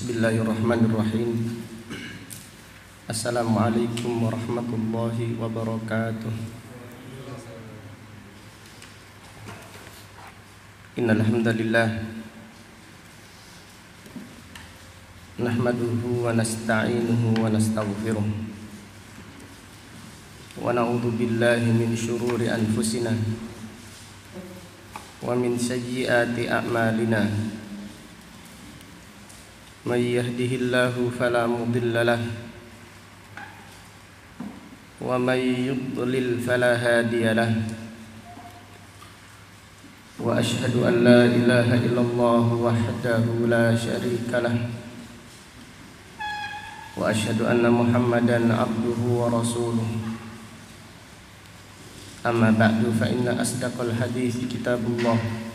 Bismillahirrahmanirrahim. Assalamualaikum warahmatullahi wabarakatuh. Innal hamdalillah nahmaduhu wa nasta'inuhu wa nastaghfiruh wa na'udzu billahi min syururi anfusina wa min sayyiati a'malina. May yahdihillahu fala mudilla lahu wa may yudlil fala hadiya lahu. Wa asyhadu an la ilaha illallah wahdahu la syarika lahu wa asyhadu anna Muhammadan abduhu wa rasuluh. Amma ba'du, fa inna asdaqal hadithi kitabullah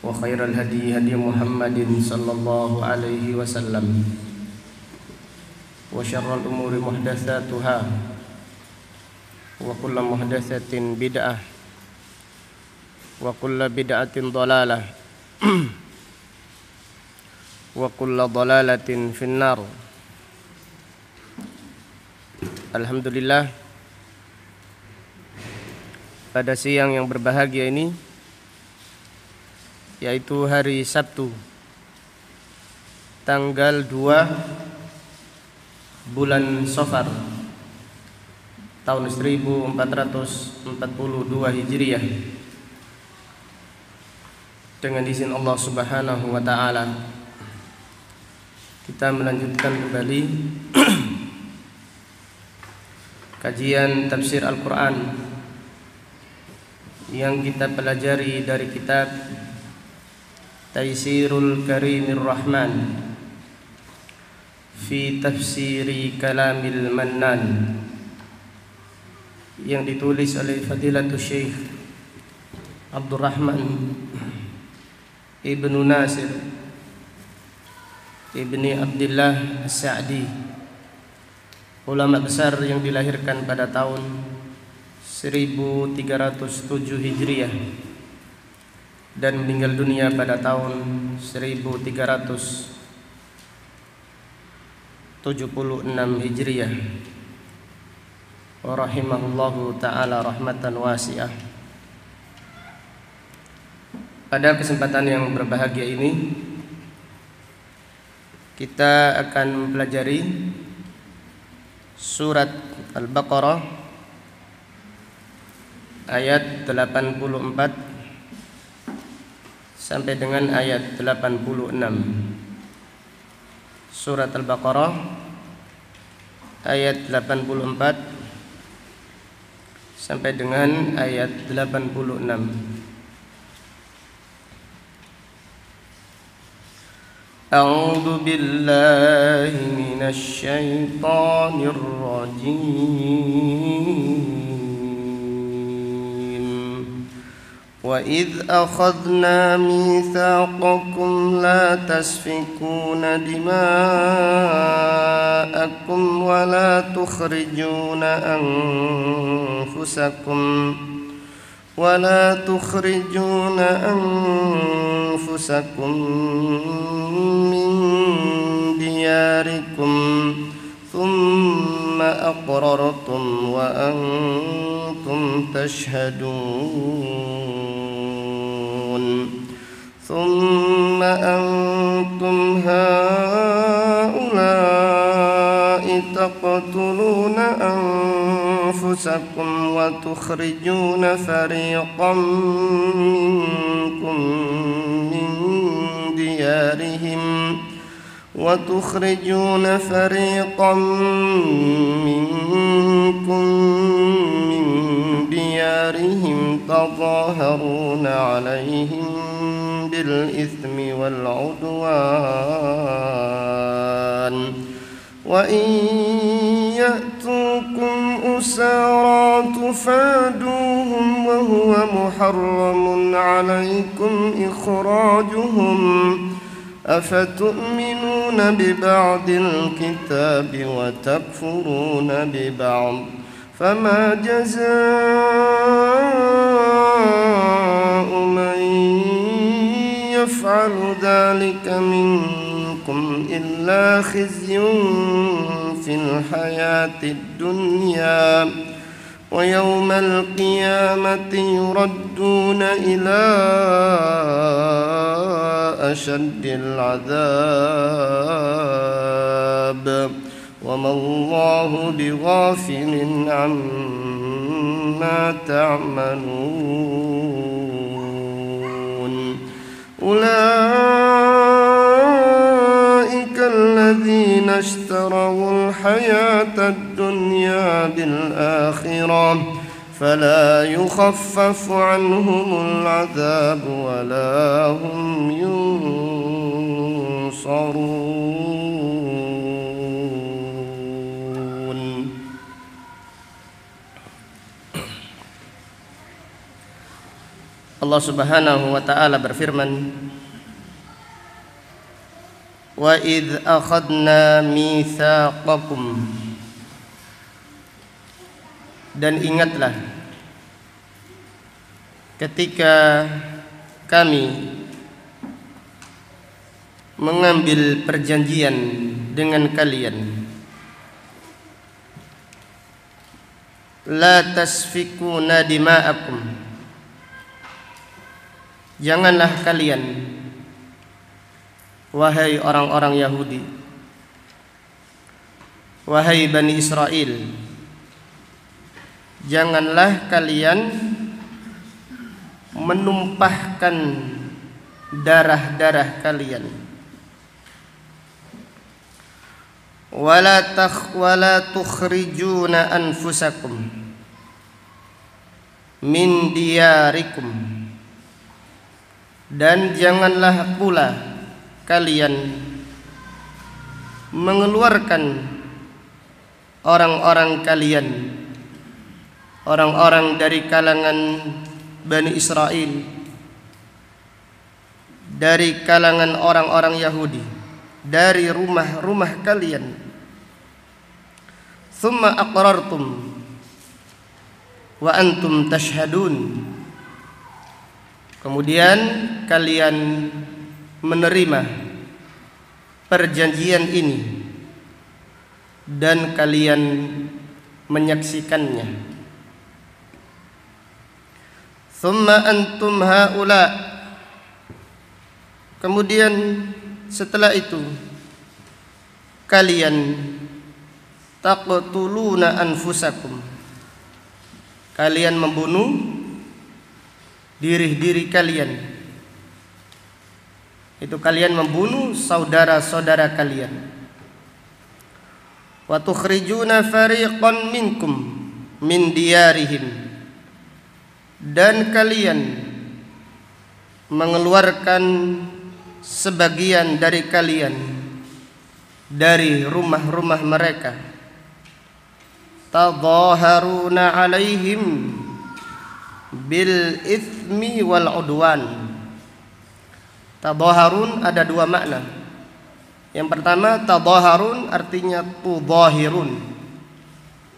wa khairal hadi hadi Muhammadin sallallahu alaihi wasallam wa syarrul umuri muhdatsatuha wa kullu muhdatsatin bid'ah wa kullu bid'atin dhalalah wa kullu dhalalatin finnar. Alhamdulillah, pada siang yang berbahagia ini, yaitu hari Sabtu tanggal 2 bulan Safar tahun 1442 Hijriah, dengan izin Allah Subhanahu wa taala kita melanjutkan kembali kajian tafsir Al-Qur'an yang kita pelajari dari kitab Taisirul Karimir Rahman fi Tafsiri Kalamil Mannan, yang ditulis oleh Fadilatul Syekh Abdurrahman Ibnu Nasir Ibni Abdullah As-Sa'di, ulama besar yang dilahirkan pada tahun 1307 Hijriah dan meninggal dunia pada tahun 1376 Hijriah. Wa rahimahullahu ta'ala rahmatan wasi'ah. Pada kesempatan yang berbahagia ini kita akan mempelajari surat Al-Baqarah ayat 84 sampai dengan ayat 86. Surat Al-Baqarah ayat 84 sampai dengan ayat 86. A'udzu billahi minasy syaithanir rajim. وَإِذْ أَخَذْنَا مِيثَاقَكُمْ لَا تَسْفِكُونَ دِمَاءَكُمْ وَلَا تُخْرِجُونَ أَنفُسَكُمْ مِنْ دِيَارِكُمْ ثُمَّ أَقْرَرْتُمْ وَأَنْتُمْ تَشْهَدُونَ ثُمَّ أَنْتُمْ هَؤُلَاءِ تَقْتُلُونَ أَنفُسَكُمْ وَتُخْرِجُونَ فَرِيقًا مِنْكُمْ من ديارهم تظاهرون عليهم بالإثم والعدوان وإن يأتوكم أسارى تفادوهم وهو محرم عليكم إخراجهم أفتؤمنون ببعض الكتاب وتكفرون ببعض فما جزاء من يفعل ذلك منكم إلا خزي في الحياة الدنيا ويوم القيامة يردون إلى أشد العذاب وما الله بغافل عما تعملون أولئك الذين اشتروا الحياة الدنيا بالآخرة فلا يخفف عنهم العذاب ولا هم ينصرون. Allah Subhanahu wa taala berfirman, wa idh akhadna mitsaqakum, dan ingatlah ketika kami mengambil perjanjian dengan kalian, la tasfikuna dima'akum, janganlah kalian, wahai orang-orang Yahudi, wahai Bani Israel, janganlah kalian menumpahkan darah-darah kalian, wala tukhrijuna anfusakum min diyarikum, dan janganlah pula kalian mengeluarkan orang-orang kalian, orang-orang dari kalangan Bani Israel, dari kalangan orang-orang Yahudi, dari rumah-rumah kalian. Thumma aqrartum wa antum tashhadun, kemudian kalian menerima perjanjian ini dan kalian menyaksikannya. Thumma antum haula, kemudian setelah itu kalian taqtuluna anfusakum, kalian membunuh diri-diri kalian. Itu kalian membunuh saudara-saudara kalian. Wa tukhrijuna fariqan minkum min diyarihim, dan kalian mengeluarkan sebagian dari kalian dari rumah-rumah mereka. Tadhaharuna alaihim bil ithmi wal udwan. Tadhaharun ada dua makna. Yang pertama, tadhaharun artinya tudhahirun,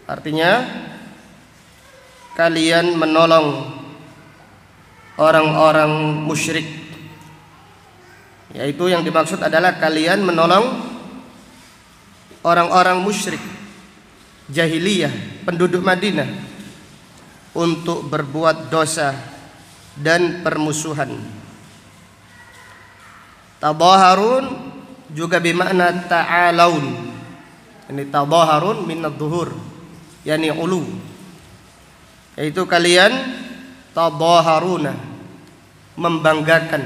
artinya kalian menolong orang-orang musyrik, yaitu yang dimaksud adalah kalian menolong orang-orang musyrik jahiliyah penduduk Madinah untuk berbuat dosa dan permusuhan. Tadhaharun juga bermakna ta'alaun. Ini tadhaharun min adh-dhuhur, yani ulu, yaitu kalian tadhaharuna, membanggakan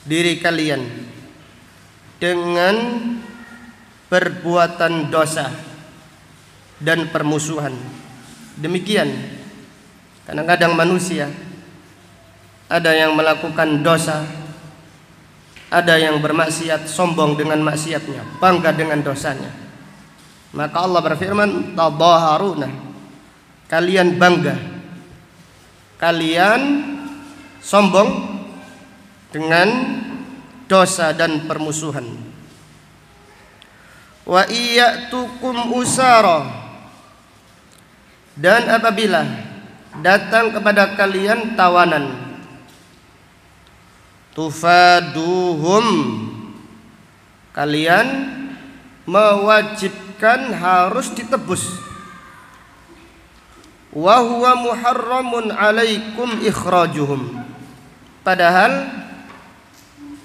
diri kalian dengan perbuatan dosa dan permusuhan. Demikian kadang-kadang manusia ada yang melakukan dosa, ada yang bermaksiat, sombong dengan maksiatnya, bangga dengan dosanya. Maka Allah berfirman, tadhaharuna, kalian bangga, kalian sombong dengan dosa dan permusuhan. Wa iyatukum usara, dan apabila datang kepada kalian tawanan, tufaduhum, kalian mewajibkan harus ditebus. Wa huwa muharramun alaikum ikhrajuhum, padahal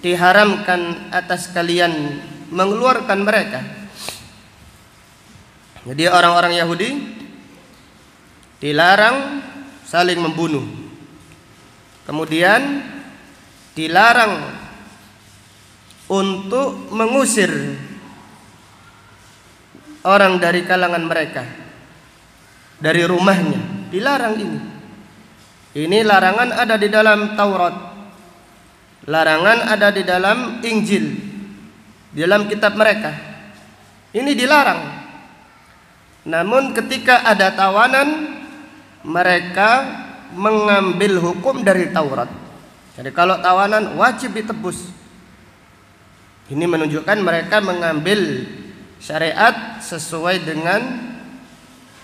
diharamkan atas kalian mengeluarkan mereka. Jadi orang-orang Yahudi dilarang saling membunuh, kemudian dilarang untuk mengusir orang dari kalangan mereka dari rumahnya, dilarang ini. Ini larangan ada di dalam Taurat, larangan ada di dalam Injil, di dalam kitab mereka. Ini dilarang. Namun ketika ada tawanan, mereka mengambil hukum dari Taurat. Jadi kalau tawanan wajib ditebus. Ini menunjukkan mereka mengambil syariat sesuai dengan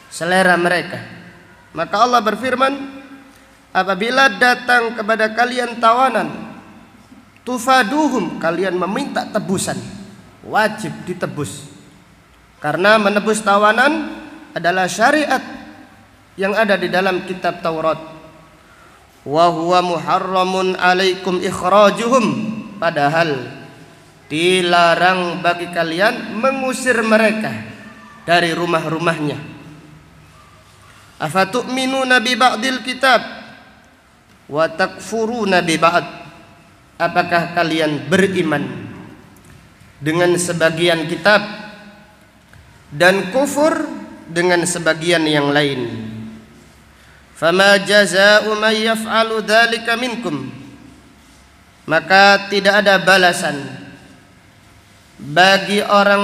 selera mereka. Maka Allah berfirman, apabila datang kepada kalian tawanan, tufaduhum, kalian meminta tebusan, wajib ditebus. Karena menebus tawanan adalah syariat yang ada di dalam kitab Taurat. Wa huwa muharramun alaikum ikhrajuhum, padahal dilarang bagi kalian mengusir mereka dari rumah-rumahnya. Afatu'minuna bi ba'dil kitab wa takfuruna bi ba'd, apakah kalian beriman dengan sebagian kitab dan kufur dengan sebagian yang lain? Fama jazaa'u man yaf'alu dzalika minkum, maka tidak ada balasan bagi orang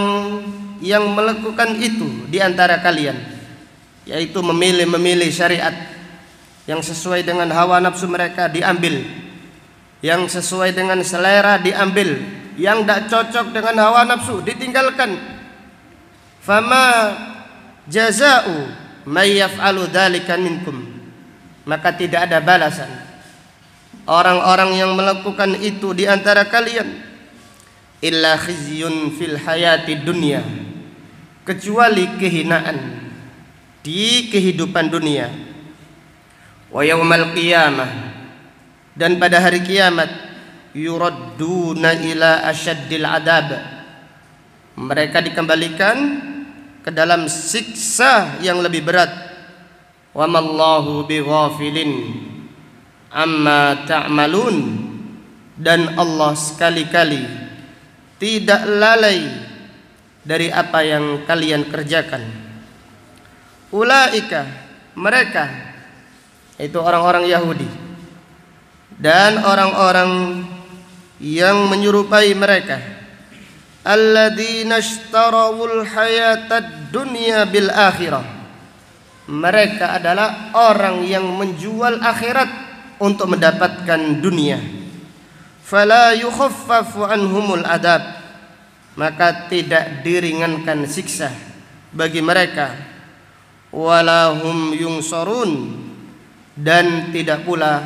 yang melakukan itu di antara kalian, yaitu memilih syariat yang sesuai dengan hawa nafsu mereka diambil, yang sesuai dengan selera diambil, yang tidak cocok dengan hawa nafsu ditinggalkan. Fama jazaa'u may yaf'alu dzalika minkum, maka tidak ada balasan orang-orang yang melakukan itu di antara kalian, illa khizyun fil hayati dunya, kecuali kehinaan di kehidupan dunia. Wa yaumal qiyamah, dan pada hari kiamat, yuradduna ila asyaddil adab, mereka dikembalikan ke dalam siksa yang lebih berat. Wa mallahu bighafilin amma ta'malun, dan Allah sekali-kali tidak lalai dari apa yang kalian kerjakan. Ulaika, mereka, itu orang-orang Yahudi dan orang-orang yang menyerupai mereka, alladzina ishtarawul hayatad dunya bil akhirah, mereka adalah orang yang menjual akhirat untuk mendapatkan dunia. Fala yukhaffafu anhumul adab, maka tidak diringankan siksa bagi mereka. Walahum yungsarun, dan tidak pula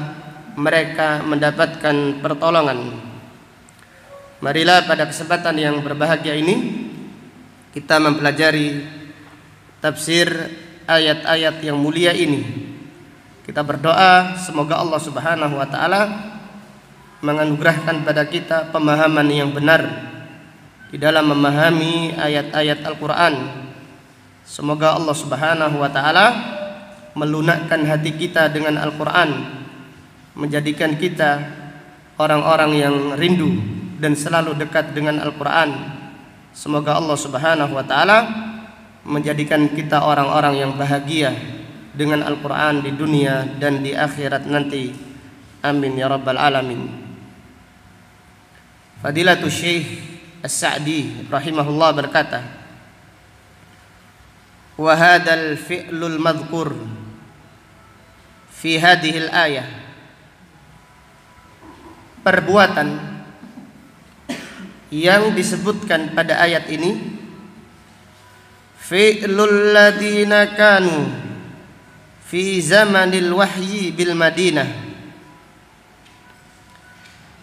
mereka mendapatkan pertolongan. Marilah pada kesempatan yang berbahagia ini kita mempelajari tafsir ayat-ayat yang mulia ini. Kita berdoa semoga Allah Subhanahu wa taala menganugerahkan pada kita pemahaman yang benar di dalam memahami ayat-ayat Al-Qur'an. Semoga Allah Subhanahu wa taala melunakkan hati kita dengan Al-Qur'an, menjadikan kita orang-orang yang rindu dan selalu dekat dengan Al-Qur'an. Semoga Allah Subhanahu wa taala menjadikan kita orang-orang yang bahagia dengan Al-Qur'an di dunia dan di akhirat nanti. Amin ya rabbal alamin. Fadilatul Syekh As-Sa'di rahimahullah berkata, wa hadzal fi'lul madhkur fi hadhil ayah, perbuatan yang disebutkan pada ayat ini, fi'lul ladina kanu fi zamanil wahyi bil Madinah,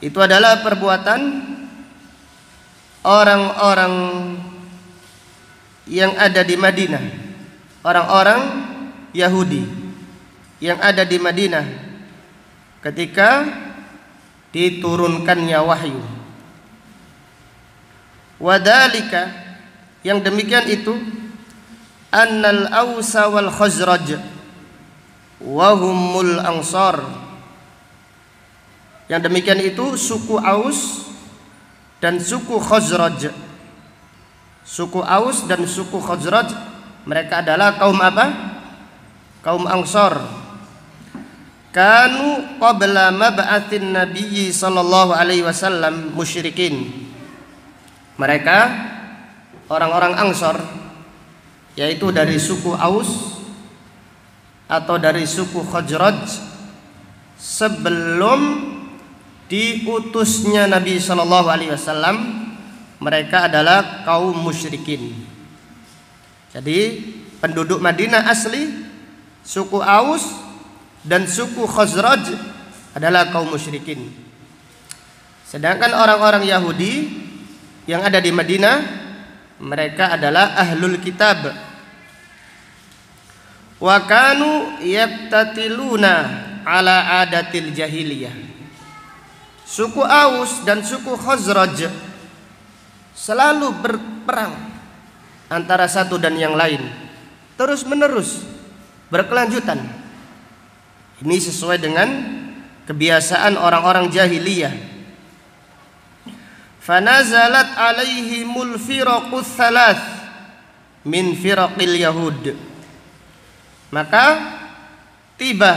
itu adalah perbuatan orang-orang yang ada di Madinah, orang-orang Yahudi yang ada di Madinah ketika diturunkannya wahyu. Wadhalika, yang demikian itu, annal Ausa wal Khazraj wa humul Ansar. Yang demikian itu suku Aus dan suku Khazraj. Suku Aus dan suku Khazraj, mereka adalah kaum apa? Kaum Ansar. Kanu qabla mab'atsin Nabi sallallahu alaihi wasallam musyrikin. Mereka orang-orang Ansar, yaitu dari suku Aus atau dari suku Khazraj, sebelum diutusnya Nabi sallallahu alaihi wasallam, mereka adalah kaum musyrikin. Jadi penduduk Madinah asli suku Aus dan suku Khazraj adalah kaum musyrikin. Sedangkan orang-orang Yahudi yang ada di Madinah, mereka adalah ahlul kitab. Wa kanu yaktatiluna ala adatil jahiliyah. Suku Aus dan suku Khazraj selalu berperang antara satu dan yang lain, terus menerus, berkelanjutan. Ini sesuai dengan kebiasaan orang-orang jahiliyah. Fanazalat alaihimul firaqus thalath min firaqil yahud. Maka tiba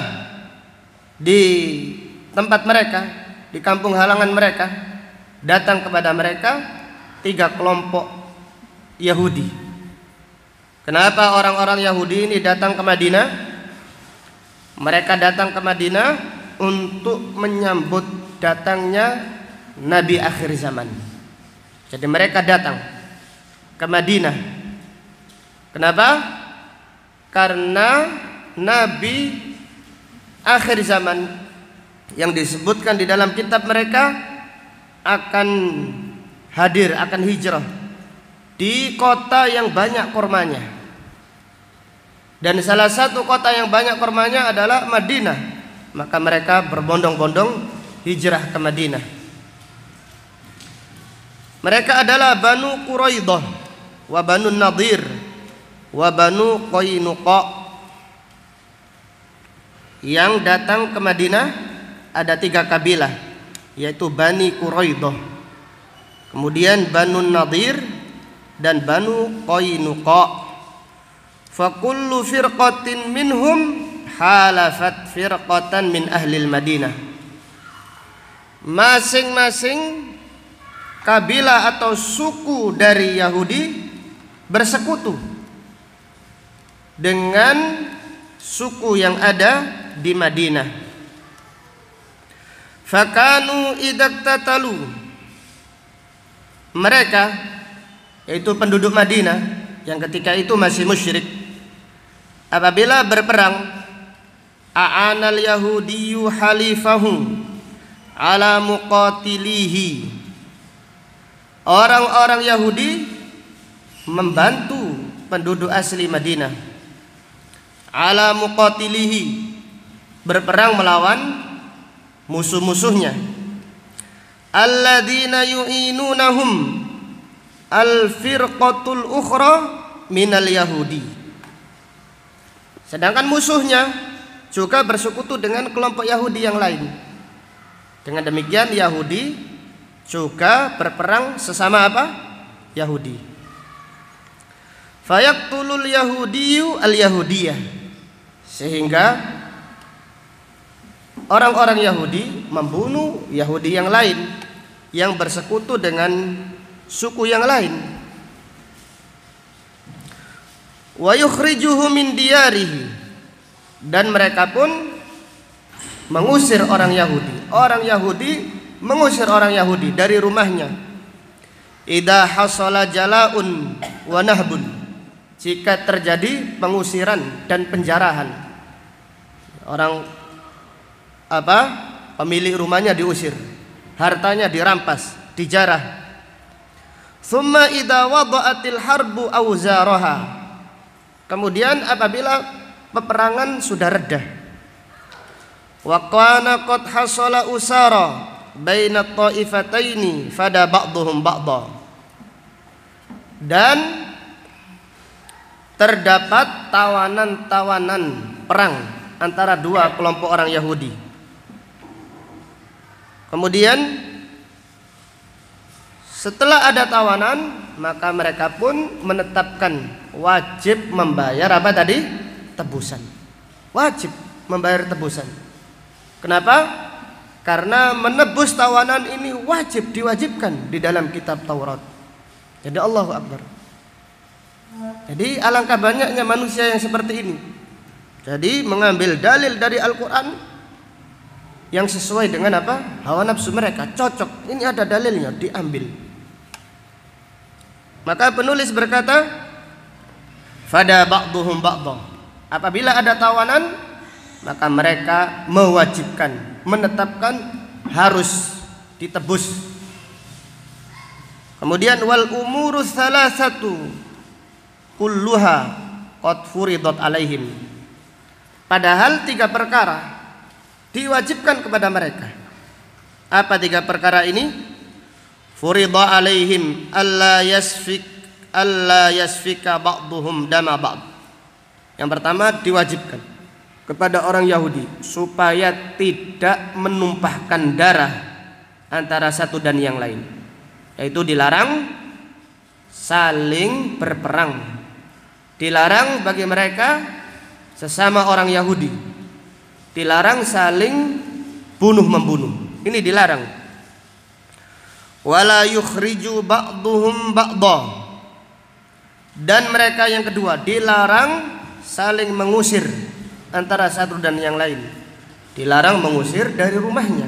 di tempat mereka, di kampung halaman mereka, datang kepada mereka 3 kelompok Yahudi. Kenapa orang-orang Yahudi ini datang ke Madinah? Mereka datang ke Madinah untuk menyambut datangnya Nabi akhir zaman. Jadi mereka datang ke Madinah. Kenapa? Karena Nabi akhir zaman yang disebutkan di dalam kitab mereka akan hadir, akan hijrah di kota yang banyak kurmanya. Dan salah satu kota yang banyak kurmanya adalah Madinah. Maka mereka berbondong-bondong hijrah ke Madinah. Mereka adalah Banu Quraidah wa Banu Nadir wa Banu Qainuqa. Yang datang ke Madinah ada 3 kabilah, yaitu Bani Quraidah, kemudian Banu Nadir dan Banu Qainuqa. Fa kullu firqatin minhum halafat firqatan min ahlil Madinah. Masing-masing kabilah atau suku dari Yahudi bersekutu dengan suku yang ada di Madinah. Fakanu idaktatalu, mereka yaitu penduduk Madinah yang ketika itu masih musyrik, apabila berperang, a'anal yahudiyyu halifahu ala muqatilihi. Orang-orang Yahudi membantu penduduk asli Madinah ala muqatilihi, berperang melawan musuh-musuhnya. Alladzina yu'inunahum al-firqatul ukhra minal yahudi. Sedangkan musuhnya juga bersekutu dengan kelompok Yahudi yang lain. Dengan demikian Yahudi juga berperang sesama apa? Yahudi. Fayaqtulul yahudiyyu al-yahudiyah, sehingga orang-orang Yahudi membunuh Yahudi yang lain yang bersekutu dengan suku yang lain. Wa yukhrijuhu min diyarihi, dan mereka pun mengusir orang Yahudi. Orang Yahudi mengusir orang Yahudi dari rumahnya. Idza hasala jala'un wa nahbun, jika terjadi pengusiran dan penjarahan. Orang pemilik rumahnya diusir, hartanya dirampas, dijarah. Tsumma idza wada'atil harbu awzaraha. Kemudian apabila peperangan sudah reda, wa kana qad hasala usara baina ta'ifataini fada ba'dhum ba'dha. Dan terdapat tawanan-tawanan perang antara dua kelompok orang Yahudi. Kemudian setelah ada tawanan, maka mereka pun menetapkan wajib membayar apa tadi? Tebusan. Wajib membayar tebusan. Kenapa? Karena menebus tawanan ini wajib, diwajibkan di dalam kitab Taurat. Jadi Allahu Akbar. Jadi alangkah banyaknya manusia yang seperti ini. Jadi mengambil dalil dari Al-Quran yang sesuai dengan apa? Hawa nafsu mereka, cocok. Ini ada dalilnya, diambil. Maka penulis berkata, fada ba'dhum ba'dha. Apabila ada tawanan, maka mereka mewajibkan, menetapkan harus ditebus. Kemudian wal umuru salasatu kulluha qad furidat alaihim. Padahal 3 perkara diwajibkan kepada mereka. Apa 3 perkara ini? Furida alaihim alla yasfika ba'dhum dama ba'd. Yang pertama, diwajibkan kepada orang Yahudi supaya tidak menumpahkan darah antara satu dan yang lain, yaitu dilarang saling berperang, dilarang bagi mereka sesama orang Yahudi, dilarang saling bunuh-membunuh, ini dilarang. Wala yukhriju ba'dhum ba'dha. Dan mereka yang kedua, dilarang saling mengusir antara satu dan yang lain, dilarang mengusir dari rumahnya.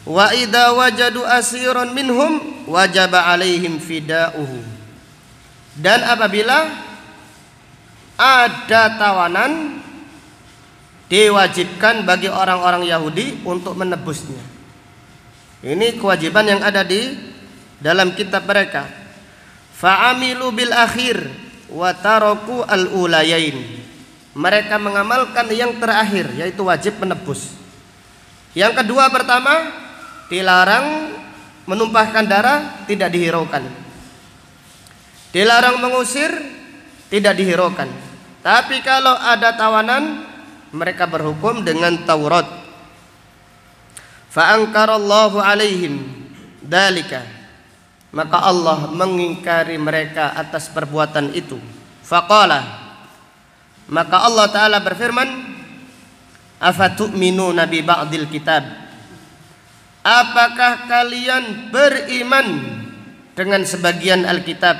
Wa idza wajadu asiran minhum wajaba alaihim fida'uhu. Dan apabila ada tawanan, diwajibkan bagi orang-orang Yahudi untuk menebusnya. Ini kewajiban yang ada di dalam kitab mereka. Fa'amilu bil akhir wa taraku al ulayain. Mereka mengamalkan yang terakhir, yaitu wajib menebus. Yang kedua, pertama, dilarang menumpahkan darah, tidak dihiraukan. Dilarang mengusir, tidak dihiraukan. Tapi kalau ada tawanan, mereka berhukum dengan Taurat. Fa ankarallahu alaihim dalika. Maka Allah mengingkari mereka atas perbuatan itu. Faqala, maka Allah Ta'ala berfirman, afatu'minuna bi ba'dil kitab. Apakah kalian beriman dengan sebagian Alkitab?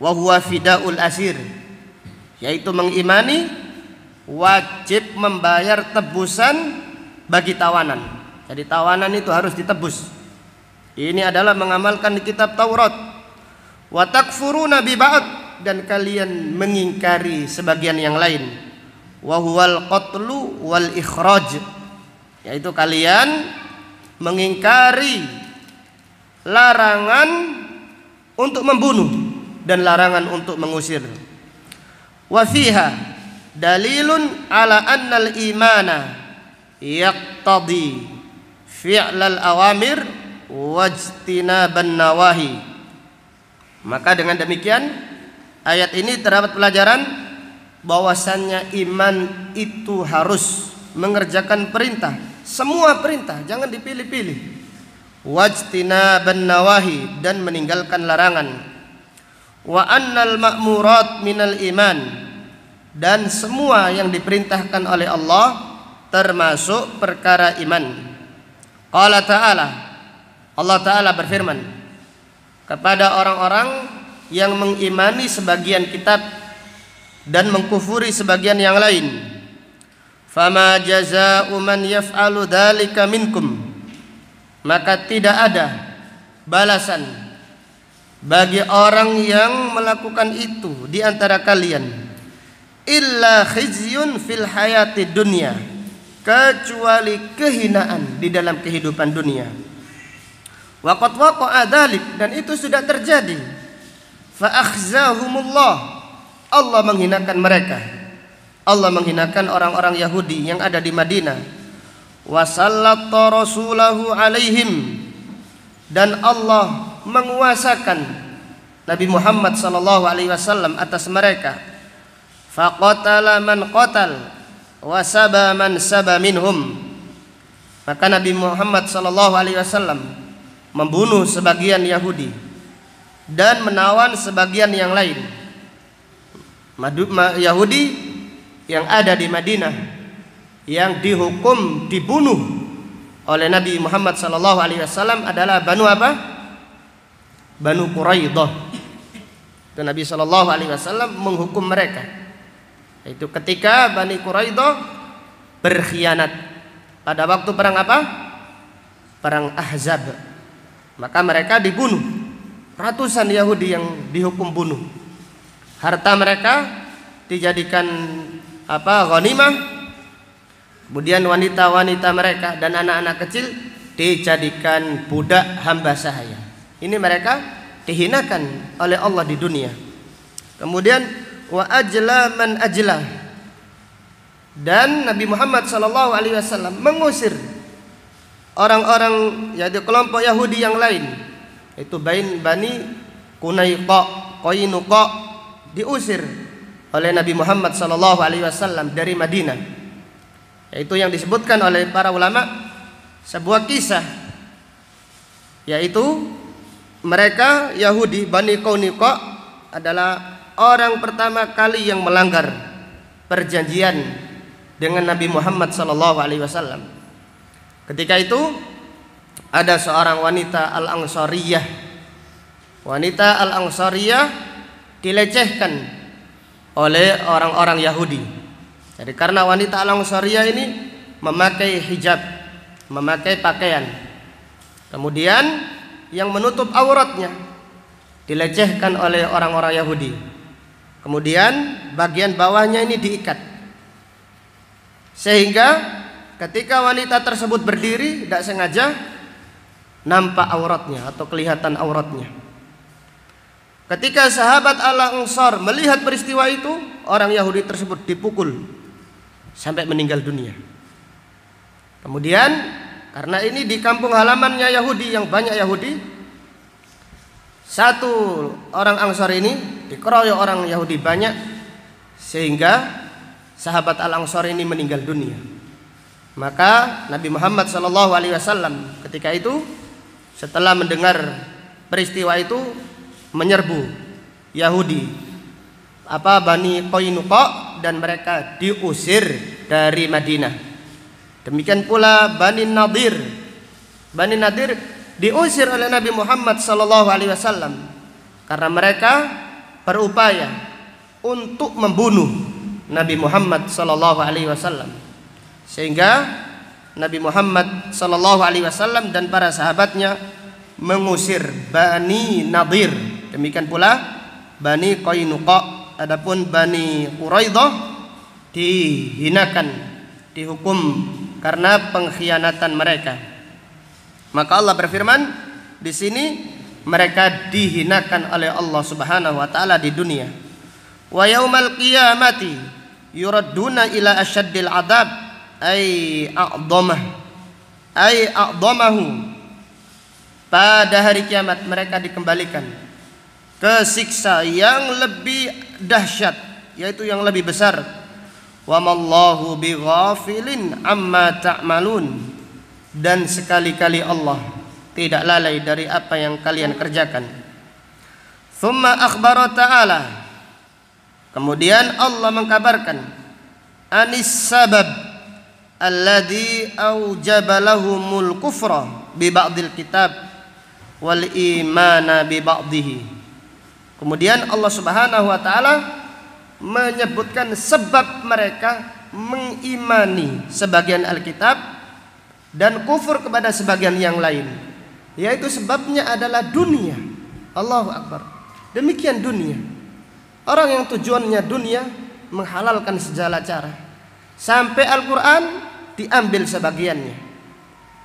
Wa huwa fida'ul asir, yaitu mengimani wajib membayar tebusan bagi tawanan. Jadi tawanan itu harus ditebus. Ini adalah mengamalkan di kitab Taurat. Wa takfuruna bi ba'd, dan kalian mengingkari sebagian yang lain. Wa huwal qatlu wal ikhraj, yaitu kalian mengingkari larangan untuk membunuh dan larangan untuk mengusir. Wa fiha dalilun ala annal imana yaqtadi fi'lal awamir wajtinaban nawahi. Maka dengan demikian ayat ini terdapat pelajaran bahwasannya iman itu harus mengerjakan perintah, semua perintah, jangan dipilih-pilih. Wajtinaban nawahi, dan meninggalkan larangan. Wa annal ma'murat minal iman, dan semua yang diperintahkan oleh Allah termasuk perkara iman. Qala ta'ala, Allah Ta'ala berfirman kepada orang-orang yang mengimani sebagian kitab dan mengkufuri sebagian yang lain. Fama jazaa'u man yaf'alu dzalika minkum. Maka tidak ada balasan bagi orang yang melakukan itu di antara kalian illa khizyun fil hayati dunya, kecuali kehinaan di dalam kehidupan dunia. Waqad waqa'a dzalik, dan itu sudah terjadi. Fa akhzahumullah, Allah menghinakan mereka. Allah menghinakan orang-orang Yahudi yang ada di Madinah. Wa sallatta rasulahu alaihim, dan Allah menguasakan Nabi Muhammad sallallahu alaihi wasallam atas mereka. Faqatala man qatal wa saba man saba minhum, maka Nabi Muhammad sallallahu alaihi wasallam membunuh sebagian Yahudi dan menawan sebagian yang lain. Yahudi yang ada di Madinah yang dihukum dibunuh oleh Nabi Muhammad sallallahu alaihi wasallam adalah Banu apa? Banu Quraidah. Dan Nabi sallallahu alaihi wasallam menghukum mereka. Itu ketika Bani Quraidah berkhianat pada waktu perang apa? Perang Ahzab. Maka mereka dibunuh. Ratusan Yahudi yang dihukum bunuh. Harta mereka dijadikan ghanimah. Kemudian wanita-wanita mereka dan anak-anak kecil dijadikan budak hamba sahaya. Ini mereka dihinakan oleh Allah di dunia. Kemudian wa ajla man ajla, dan Nabi Muhammad sallallahu alaihi wasallam mengusir orang-orang, yaitu kelompok Yahudi yang lain, itu Bani Qainuqa, diusir oleh Nabi Muhammad sallallahu alaihi wasallam dari Madinah. Yaitu yang disebutkan oleh para ulama sebuah kisah, yaitu mereka Yahudi Bani Qainuqa adalah orang pertama kali yang melanggar perjanjian dengan Nabi Muhammad sallallahu alaihi wasallam. Ketika itu ada seorang wanita Al-Ansariyah. Wanita Al-Ansariyah dilecehkan oleh orang-orang Yahudi. Jadi karena wanita Al-Ansariyah ini memakai hijab, memakai pakaian, kemudian yang menutup auratnya, dilecehkan oleh orang-orang Yahudi. Kemudian bagian bawahnya ini diikat, sehingga ketika wanita tersebut berdiri tidak sengaja nampak auratnya atau kelihatan auratnya. Ketika sahabat Al-Ansar melihat peristiwa itu, orang Yahudi tersebut dipukul sampai meninggal dunia. Kemudian karena ini di kampung halamannya Yahudi yang banyak Yahudi, satu orang Ansar ini dikeroyok orang Yahudi banyak, sehingga sahabat Al-Ansar ini meninggal dunia. Maka Nabi Muhammad SAW ketika itu setelah mendengar peristiwa itu menyerbu Yahudi Bani Qainuqa, dan mereka diusir dari Madinah. Demikian pula Bani Nadir. Bani Nadir diusir oleh Nabi Muhammad SAW karena mereka berupaya untuk membunuh Nabi Muhammad SAW. Sehingga Nabi Muhammad SAW dan para sahabatnya mengusir Bani Nadir. Demikian pula Bani Qainuqa. Adapun Bani Quraidah dihinakan, dihukum karena pengkhianatan mereka. Maka Allah berfirman di sini, mereka dihinakan oleh Allah Subhanahu wa taala di dunia. Wa yaumal qiyamati yuradduna ila asyaddil adab ay a'damahu. Pada hari kiamat mereka dikembalikan ke siksa yang lebih dahsyat, yaitu yang lebih besar. Wa mallahu bighafilin amma ta'malun, dan sekali-kali Allah tidak lalai dari apa yang kalian kerjakan. Tsumma akhbara ta'ala, kemudian Allah mengkabarkan anis sabab alladhi aujaba lahumul kufra bi ba'dil kitab wal imana bi ba'dihi. Kemudian Allah Subhanahu wa taala menyebutkan sebab mereka mengimani sebagian Alkitab dan kufur kepada sebagian yang lain, yaitu sebabnya adalah dunia. Allahu Akbar. Demikian dunia. Orang yang tujuannya dunia menghalalkan segala cara. Sampai Al-Quran diambil sebagiannya.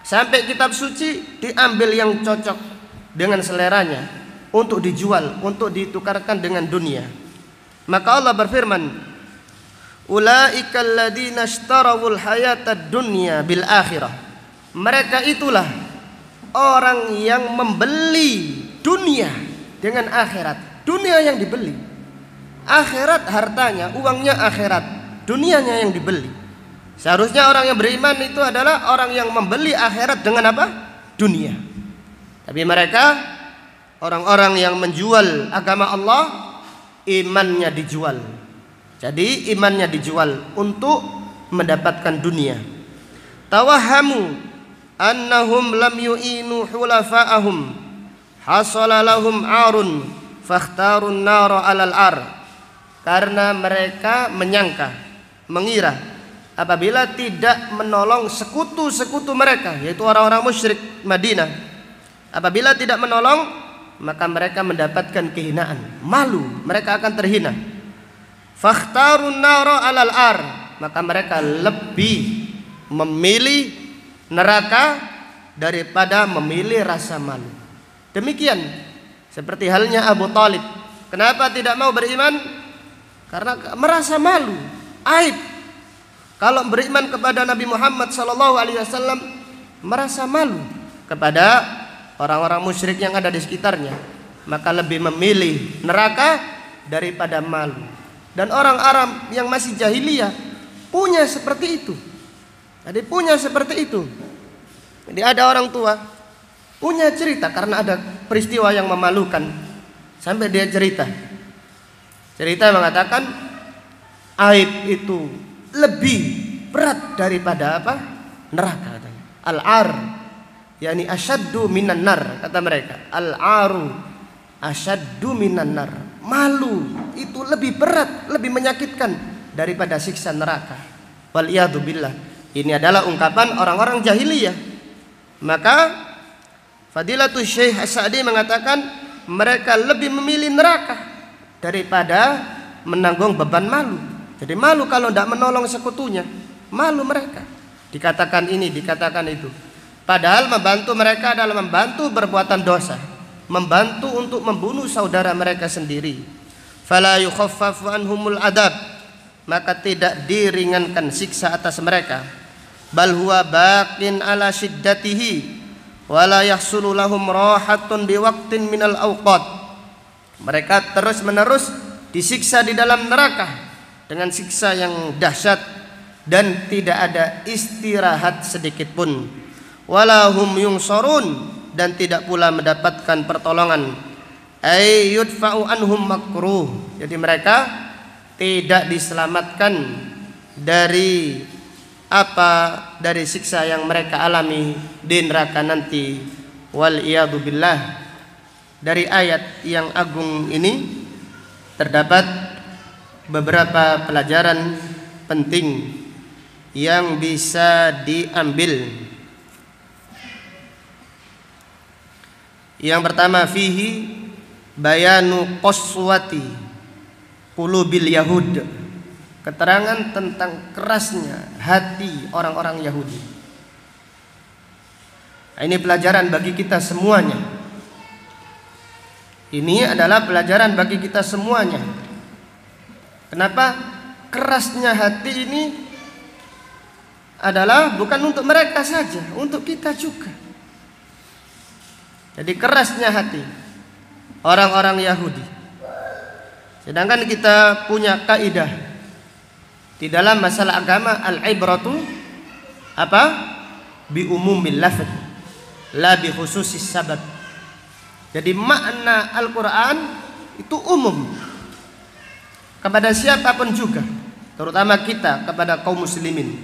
Sampai kitab suci diambil yang cocok dengan seleranya untuk dijual, untuk ditukarkan dengan dunia. Maka Allah berfirman, ulaikal ladzina ishtarawul hayatad dunya bil akhirah. Mereka itulah orang yang membeli dunia dengan akhirat. Dunia yang dibeli, akhirat hartanya, uangnya akhirat, dunianya yang dibeli. Seharusnya orang yang beriman itu adalah orang yang membeli akhirat dengan apa? Dunia. Tapi mereka orang-orang yang menjual agama Allah, imannya dijual. Jadi imannya dijual untuk mendapatkan dunia. Tawahamu annahum lam yu'inu hulafa'ahum hasala lahum arun fakhtarun nara 'alal ar. Karena mereka menyangka, mengira apabila tidak menolong sekutu-sekutu mereka, yaitu orang-orang musyrik Madinah, apabila tidak menolong, maka mereka mendapatkan kehinaan, malu, mereka akan terhina. Fakhtarun nara 'alal ar, maka mereka lebih memilih neraka daripada memilih rasa malu. Demikian seperti halnya Abu Talib. Kenapa tidak mau beriman? Karena merasa malu, aib. Kalau beriman kepada Nabi Muhammad SAW, merasa malu kepada orang-orang musyrik yang ada di sekitarnya, maka lebih memilih neraka daripada malu. Dan orang Arab yang masih jahiliyah punya seperti itu. Jadi punya seperti itu. Jadi ada orang tua punya cerita karena ada peristiwa yang memalukan, sampai dia cerita mengatakan aib itu lebih berat daripada apa? Neraka katanya. Al-ar yakni asyaddu minan nar, kata mereka. Al-aru asyaddu minan nar. Malu itu lebih berat, lebih menyakitkan daripada siksa neraka. Wal iyadu billah. Ini adalah ungkapan orang-orang jahiliyah. Maka Fadilatul Syekh As-Sa'di mengatakan mereka lebih memilih neraka daripada menanggung beban malu. Jadi malu kalau tidak menolong sekutunya, malu mereka. Dikatakan ini, dikatakan itu. Padahal membantu mereka adalah membantu perbuatan dosa, membantu untuk membunuh saudara mereka sendiri. Fala yukhaffafu anhumul adab, maka tidak diringankan siksa atas mereka. Bal huwa baqin ala shiddatihi wala yahsulu lahum rahatun biwaqtin minal awqat. Mereka terus menerus disiksa di dalam neraka dengan siksa yang dahsyat dan tidak ada istirahat sedikit pun. Wala hum yungsarun, dan tidak pula mendapatkan pertolongan. Ay yudfa'u anhum makruh. Jadi mereka tidak diselamatkan dari dari siksa yang mereka alami di neraka nanti. Wal iyadu billah. Dari ayat yang agung ini terdapat beberapa pelajaran penting yang bisa diambil. Yang pertama, fihi bayanu qaswati qulubil yahud. Keterangan tentang kerasnya hati orang-orang Yahudi. Nah, ini pelajaran bagi kita semuanya. Ini adalah pelajaran bagi kita semuanya. Kenapa kerasnya hati ini adalah bukan untuk mereka saja, untuk kita juga. Jadi kerasnya hati orang-orang Yahudi. Sedangkan kita punya kaidah di dalam masalah agama, al-ibratu apa? Bi umumil lafz, la bi khususis sabab. Jadi makna Al-Qur'an itu umum kepada siapapun juga, terutama kita, kepada kaum muslimin.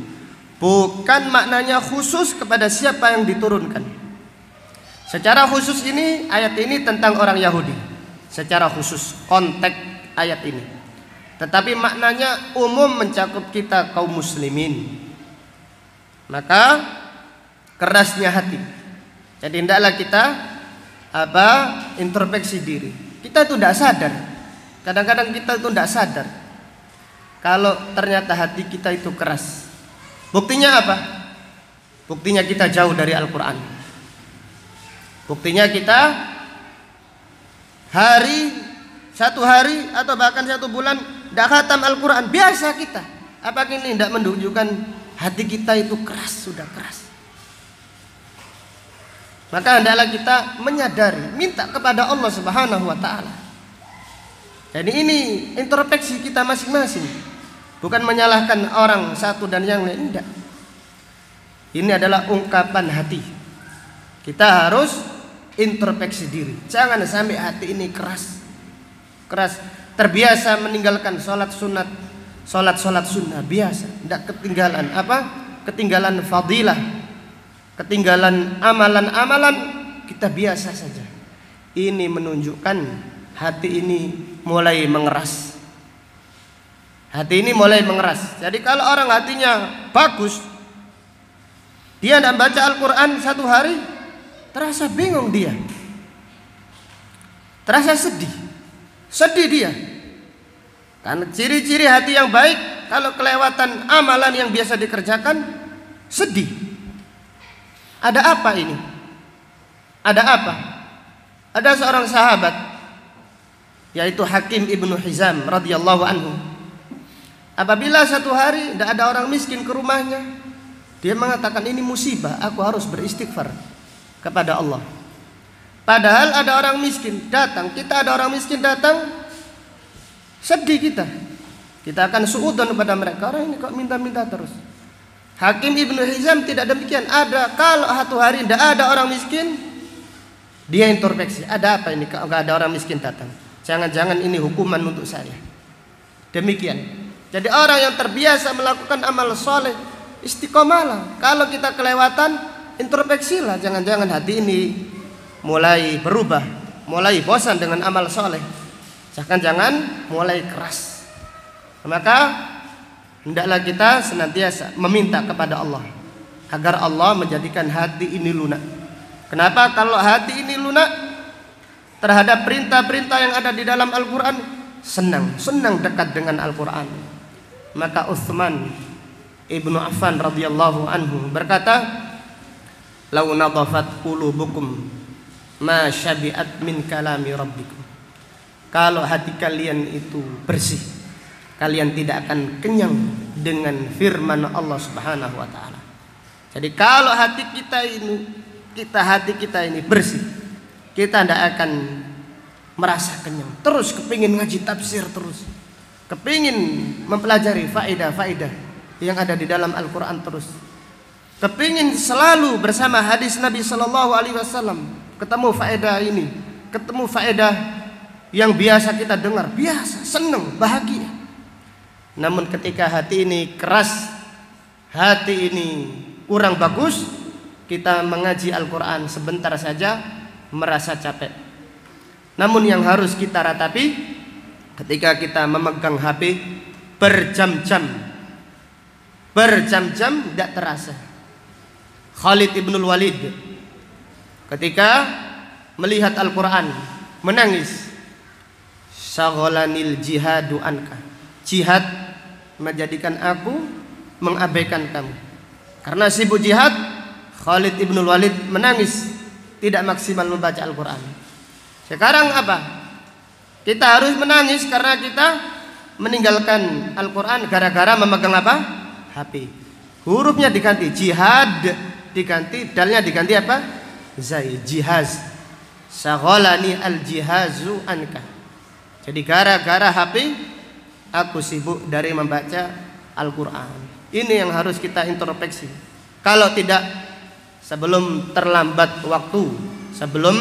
Bukan maknanya khusus kepada siapa yang diturunkan. Secara khusus ini, ayat ini tentang orang Yahudi. Secara khusus konteks ayat ini. Tetapi maknanya umum mencakup kita kaum muslimin. Maka kerasnya hati. Jadi hendaklah kita introspeksi diri. Kita itu tidak sadar. Kadang-kadang kita itu tidak sadar kalau ternyata hati kita itu keras. Buktinya apa? Buktinya kita jauh dari Al-Quran. Buktinya kita satu hari atau bahkan 1 bulan tidak khatam Al-Quran. Biasa kita. Apakah ini tidak menunjukkan hati kita itu keras, sudah keras? Maka hendaklah kita menyadari, minta kepada Allah Subhanahu wa taala. Jadi ini introspeksi kita masing-masing. Bukan menyalahkan orang satu dan yang lain, tidak. Ini adalah ungkapan hati. Kita harus introspeksi diri. Jangan sampai hati ini keras. Terbiasa meninggalkan sholat sunat, sholat sunnah biasa. Tidak ketinggalan ketinggalan fadilah, ketinggalan amalan-amalan, kita biasa saja. Ini menunjukkan hati ini mulai mengeras. Hati ini mulai mengeras. Jadi kalau orang hatinya bagus, dia tidak baca Al-Quran 1 hari, terasa bingung dia, terasa sedih dia. Karena ciri-ciri hati yang baik, kalau kelewatan amalan yang biasa dikerjakan, sedih. Ada apa ini? Ada apa? Ada seorang sahabat, yaitu Hakim ibnu Hizam radhiyallahu anhu. Apabila 1 hari tidak ada orang miskin ke rumahnya, dia mengatakan, ini musibah, aku harus beristighfar kepada Allah. Padahal ada orang miskin datang, kita ada orang miskin datang, sedih kita akan suudzon kepada mereka. Orang ini kok minta-minta terus. Hakim ibnu Hizam tidak demikian. Kalau 1 hari tidak ada orang miskin, dia introspeksi, ada apa ini kalau nggak ada orang miskin datang? Jangan-jangan ini hukuman untuk saya. Demikian. Jadi orang yang terbiasa melakukan amal soleh, istiqomalah. Kalau kita kelewatan, introspeksilah. Jangan-jangan hati ini mulai berubah, mulai bosan dengan amal soleh, jangan-jangan mulai keras. Maka hendaklah kita senantiasa meminta kepada Allah agar Allah menjadikan hati ini lunak. Kenapa? Kalau hati ini lunak terhadap perintah-perintah yang ada di dalam Al-Quran, senang dekat dengan Al-Quran. Maka Utsman ibnu Affan radhiyallahu anhu berkata, "Lau nadhafat qulubukum ma syabi'at min kalami rabbikum." Kalau hati kalian itu bersih, kalian tidak akan kenyang dengan firman Allah Subhanahu wa taala. Jadi kalau hati kita ini bersih, kita tidak akan merasa kenyang. Terus kepingin ngaji tafsir terus, kepingin mempelajari faedah-faedah yang ada di dalam Al-Quran terus, kepingin selalu bersama hadis Nabi Sallallahu Alaihi Wasallam, ketemu faedah ini, ketemu faedah yang biasa kita dengar, biasa, senang, bahagia. Namun ketika hati ini keras, hati ini kurang bagus, kita mengaji Al-Quran sebentar saja merasa capek. Namun yang harus kita ratapi, ketika kita memegang HP berjam-jam tidak terasa. Khalid ibnul Walid ketika melihat Al-Quran menangis. Syaghalanil jihadu anka. Jihad menjadikan aku mengabaikan kamu. Karena sibuk jihad, Khalid ibnul Walid menangis, tidak maksimal membaca Al-Quran. Sekarang apa? Kita harus menangis karena kita meninggalkan Al-Quran gara-gara memegang apa? HP. Hurufnya diganti, jihad diganti, dalnya diganti apa? Zai, jihaz. Syaghalani al-jihazu anka. Jadi gara-gara HP aku sibuk dari membaca Al-Quran. Ini yang harus kita introspeksi. Kalau tidak, sebelum terlambat waktu, sebelum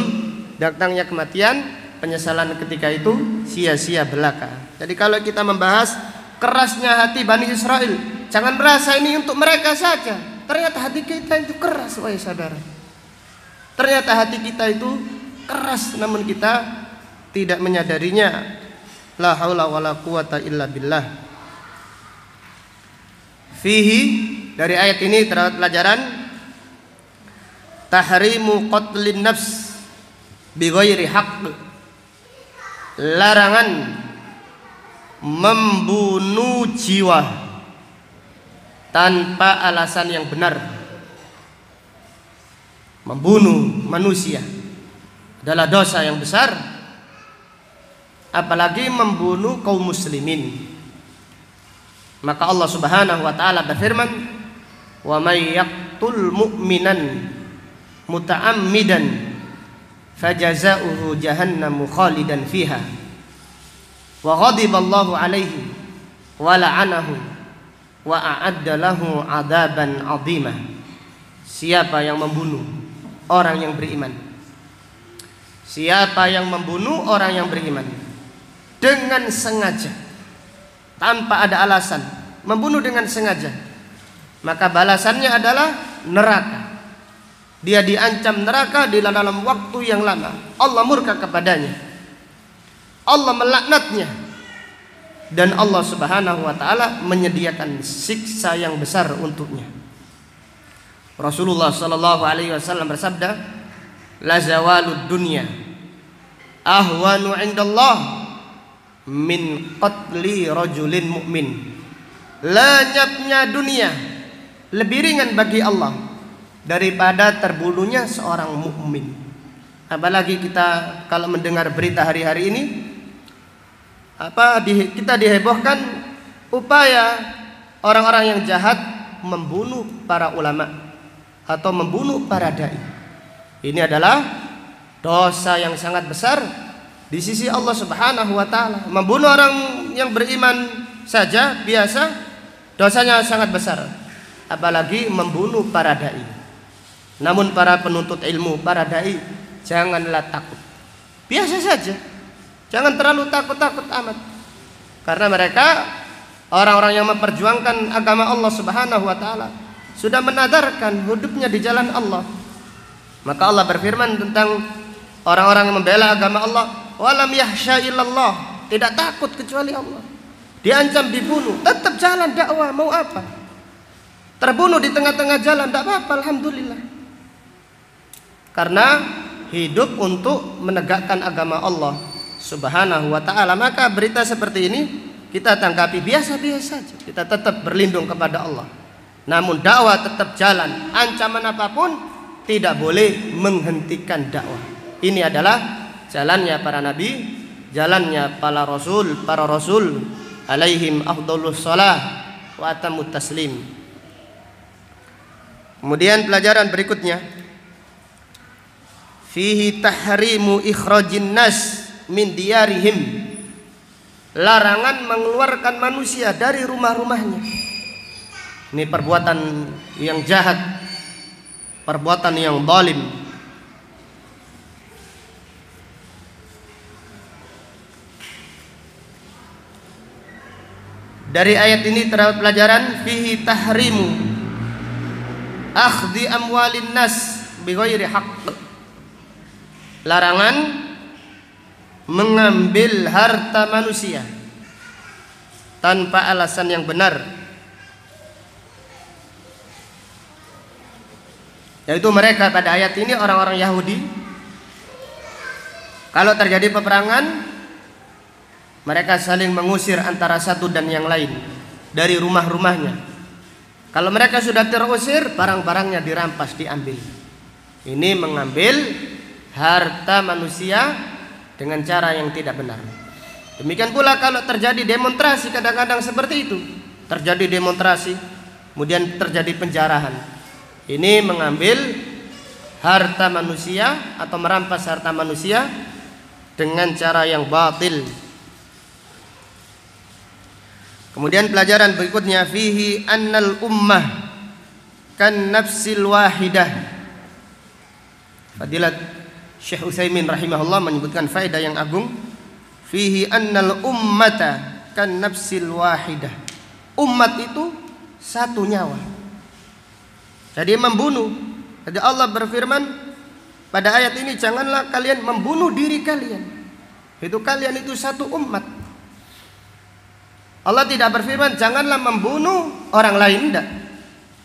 datangnya kematian, penyesalan ketika itu sia-sia belaka. Jadi kalau kita membahas kerasnya hati Bani Israel, jangan merasa ini untuk mereka saja. Ternyata hati kita itu keras, wahai saudara. Ternyata hati kita itu keras, namun kita tidak menyadarinya. La haula wala quwata illa billah. Fihi, dari ayat ini terdapat pelajaran tahrimu qatlin nafs bighairi haqq. Larangan membunuh jiwa tanpa alasan yang benar. membunuh manusia adalah dosa yang besar, apalagi membunuh kaum muslimin. Maka Allah Subhanahu wa taala berfirman, "Wa may yaqtul mu'minan muta'ammidan fajazaohu jahannamu khalidan fiha wa ghadiballahu alaihi wa la'anahu wa a'adda lahu 'adzaban 'azima." Siapa yang membunuh orang yang beriman, siapa yang membunuh orang yang beriman dengan sengaja, tanpa ada alasan, membunuh dengan sengaja, maka balasannya adalah neraka. Dia diancam neraka di dalam waktu yang lama. Allah murka kepadanya, Allah melaknatnya, dan Allah Subhanahu wa taala menyediakan siksa yang besar untuknya. Rasulullah sallallahu alaihi wasallam bersabda, "La zawalud dunya ahwanu 'indallah min qatli rajulin mu'min." Lenyapnya dunia lebih ringan bagi Allah daripada terbunuhnya seorang mukmin. Apalagi kita kalau mendengar berita hari-hari ini, kita dihebohkan upaya orang-orang yang jahat membunuh para ulama atau membunuh para dai. Ini adalah dosa yang sangat besar di sisi Allah Subhanahu wa taala. Membunuh orang yang beriman saja biasa dosanya sangat besar, apalagi membunuh para dai. Namun para penuntut ilmu, para dai, janganlah takut. Biasa saja. Jangan terlalu takut-takut amat. Karena mereka orang-orang yang memperjuangkan agama Allah Subhanahu wa taala sudah menadarkan hidupnya di jalan Allah. Maka Allah berfirman tentang orang-orang yang membela agama Allah, "Walam yahsya illallah." Tidak takut kecuali Allah. Diancam dibunuh, tetap jalan dakwah, mau apa? Terbunuh di tengah-tengah jalan, tidak apa-apa, alhamdulillah. Karena hidup untuk menegakkan agama Allah Subhanahu wa taala. Maka berita seperti ini kita tanggapi biasa-biasa saja. Kita tetap berlindung kepada Allah. Namun dakwah tetap jalan. Ancaman apapun tidak boleh menghentikan dakwah. Ini adalah jalannya para nabi, jalannya para rasul alaihim afdhalus shalah wa atamut taslim. Kemudian pelajaran berikutnya, fihi tahrimu ikhrajin nas min diyarihim. Larangan mengeluarkan manusia dari rumah-rumahnya. Ini perbuatan yang jahat, perbuatan yang zalim. Dari ayat ini terdapat pelajaran fihi tahrimu akhdhi amwalin nas bighairi haqq. Larangan mengambil harta manusia tanpa alasan yang benar. Yaitu mereka pada ayat ini orang-orang Yahudi, kalau terjadi peperangan, mereka saling mengusir antara satu dan yang lain dari rumah-rumahnya. Kalau mereka sudah terusir, barang-barangnya dirampas, diambil. Ini mengambil harta manusia dengan cara yang tidak benar. Demikian pula kalau terjadi demonstrasi, kadang-kadang seperti itu. Terjadi demonstrasi, kemudian terjadi penjarahan. Ini mengambil harta manusia atau merampas harta manusia dengan cara yang batil. Kemudian pelajaran berikutnya, fihi annal ummah kan nafsil wahidah. Fadilat Syekh Utsaimin rahimahullah menyebutkan faedah yang agung, fihi annal ummata kan nafsil wahidah. Umat itu satu nyawa. Jadi membunuh. Jadi Allah berfirman pada ayat ini, janganlah kalian membunuh diri kalian. Itu kalian itu satu umat. Allah tidak berfirman janganlah membunuh orang lain, tidak.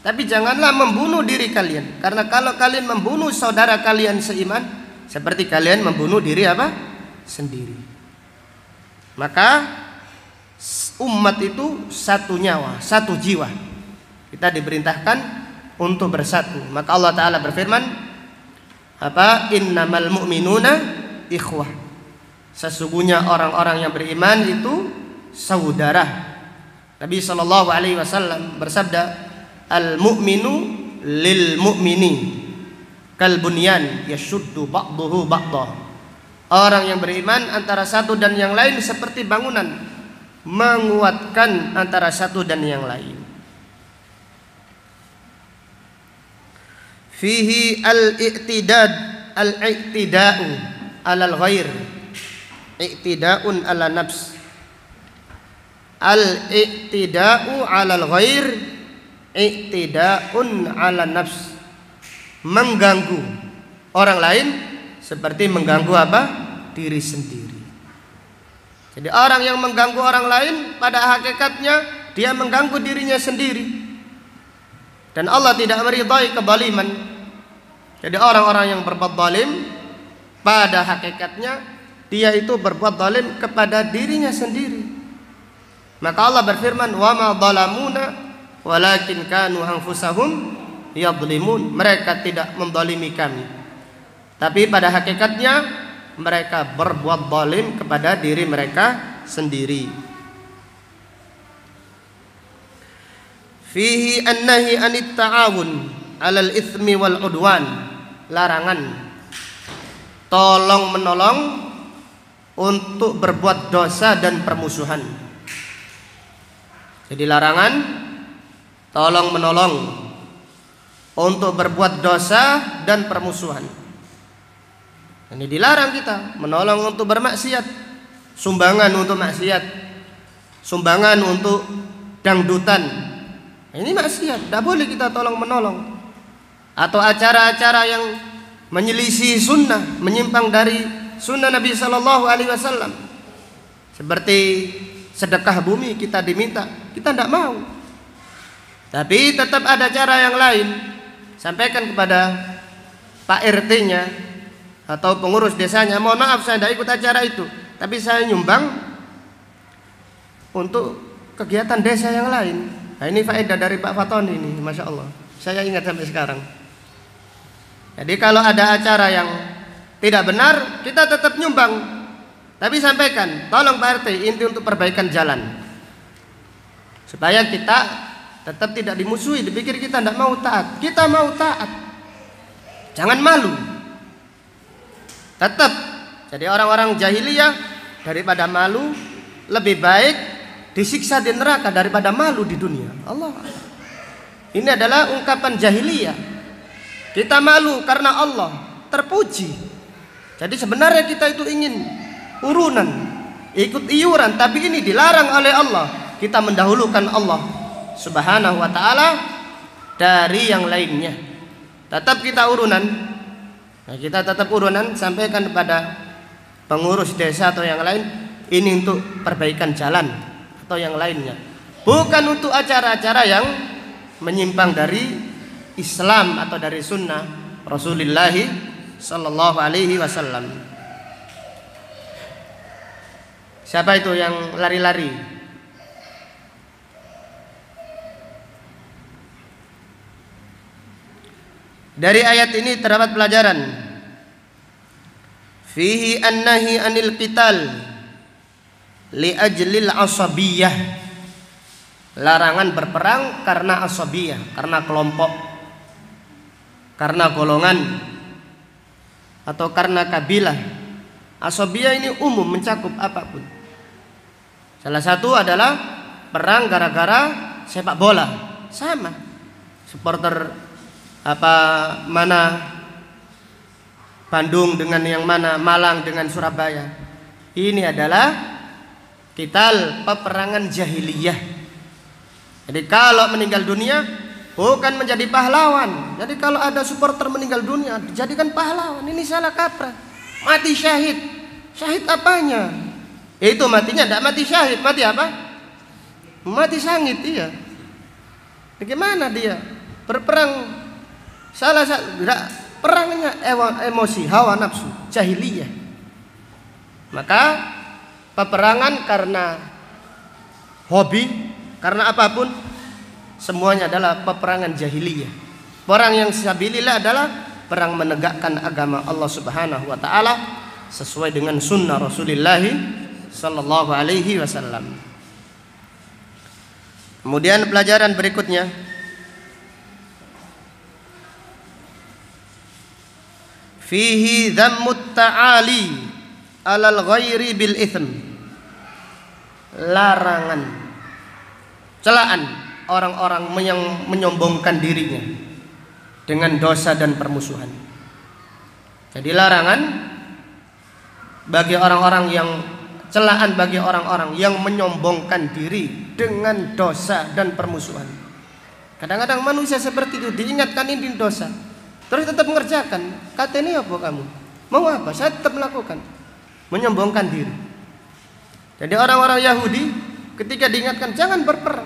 Tapi janganlah membunuh diri kalian. Karena kalau kalian membunuh saudara kalian seiman, seperti kalian membunuh diri apa? Sendiri. Maka umat itu satu nyawa, satu jiwa. Kita diperintahkan untuk bersatu. Maka Allah Ta'ala berfirman, Innamal mu'minuna ikhwah. Sesungguhnya orang-orang yang beriman itu saudara. Nabi sallallahu alaihi wasallam bersabda, al mu'minu lil mu'mini kal bunyan yashuddu ba'dahu ba'dah. Orang yang beriman antara satu dan yang lain seperti bangunan, menguatkan antara satu dan yang lain. Fihi al-i'tida'u 'alal ghair, i'tida'un 'ala nafs. Al-i'tida'u 'alal ghair, i'tida'un 'ala nafs. Mengganggu orang lain seperti mengganggu diri sendiri. Jadi orang yang mengganggu orang lain pada hakikatnya dia mengganggu dirinya sendiri. Dan Allah tidak meridai kezaliman. Jadi orang-orang yang berbuat zalim pada hakikatnya dia itu berbuat zalim kepada dirinya sendiri. Maka Allah berfirman, "Wa ma zalamuna walakin kanu anfusahum yadhlimun." Mereka tidak menzalimi kami, tapi pada hakikatnya mereka berbuat zalim kepada diri mereka sendiri. Fihi an-nahi anit ta'awun 'alal itsmi wal 'udwan. Larangan tolong menolong untuk berbuat dosa dan permusuhan. Jadi larangan tolong menolong untuk berbuat dosa dan permusuhan. Ini dilarang kita menolong untuk bermaksiat, sumbangan untuk maksiat, sumbangan untuk dangdutan. Ini maksiat, tidak boleh kita tolong menolong. Atau acara-acara yang menyelisih sunnah, menyimpang dari sunnah Nabi Sallallahu Alaihi Wasallam, seperti sedekah bumi kita diminta, kita tidak mau. Tapi tetap ada cara yang lain. Sampaikan kepada Pak RT-nya atau pengurus desanya, mohon maaf saya tidak ikut acara itu, tapi saya nyumbang untuk kegiatan desa yang lain. Nah, ini faedah dari Pak Fatoni ini, masya Allah, saya ingat sampai sekarang. Jadi kalau ada acara yang tidak benar, kita tetap nyumbang, tapi sampaikan, tolong Pak RT, inti untuk perbaikan jalan, supaya kita tetap tidak dimusuhi, dipikir kita tidak mau taat. Kita mau taat, jangan malu. Tetap jadi orang-orang jahiliyah, daripada malu lebih baik disiksa di neraka daripada malu di dunia. Allah, ini adalah ungkapan jahiliyah. Kita malu karena Allah terpuji. Jadi sebenarnya kita itu ingin urunan, ikut iuran, tapi ini dilarang oleh Allah. Kita mendahulukan Allah Subhanahu wa ta'ala dari yang lainnya. Tetap kita urunan. Nah, kita tetap urunan, sampaikan kepada pengurus desa atau yang lain, ini untuk perbaikan jalan atau yang lainnya, bukan untuk acara-acara yang menyimpang dari Islam atau dari sunnah Rasulullah Sallallahu Alaihi Wasallam. Siapa itu yang lari-lari? Dari ayat ini terdapat pelajaran. Fihi an-nahi anil qital li ajlil asabiyah. Larangan berperang karena asabiyah, karena kelompok, karena golongan, atau karena kabilah. Asabiyah ini umum, mencakup apapun. Salah satu adalah perang gara-gara sepak bola, sama. Supporter mana Bandung dengan yang mana Malang dengan Surabaya. Ini adalah qital, peperangan jahiliyah. Jadi kalau meninggal dunia bukan menjadi pahlawan. Jadi kalau ada supporter meninggal dunia dijadikan pahlawan, ini salah kaprah. Mati syahid. Syahid apanya? Itu matinya tidak mati syahid, mati apa? Mati sangit, iya. Bagaimana dia berperang? Salah perangnya emosi, hawa nafsu, jahiliyah. Maka peperangan karena hobi, karena apapun, semuanya adalah peperangan jahiliyah. Perang yang sabilillah adalah perang menegakkan agama Allah Subhanahu wa taala sesuai dengan sunnah Rasulullah sallallahu alaihi wasallam. Kemudian pelajaran berikutnya, fihi dhammut ta'ali alal ghairi bil itsm. Larangan, celaan orang-orang yang menyombongkan dirinya dengan dosa dan permusuhan. Jadi larangan bagi orang-orang yang celaan bagi orang-orang yang menyombongkan diri dengan dosa dan permusuhan. Kadang-kadang manusia seperti itu diingatkan ini dosa, terus tetap mengerjakan. Kata ini apa kamu? Mau apa? Saya tetap melakukan. Menyombongkan diri. Jadi orang-orang Yahudi ketika diingatkan jangan berperang,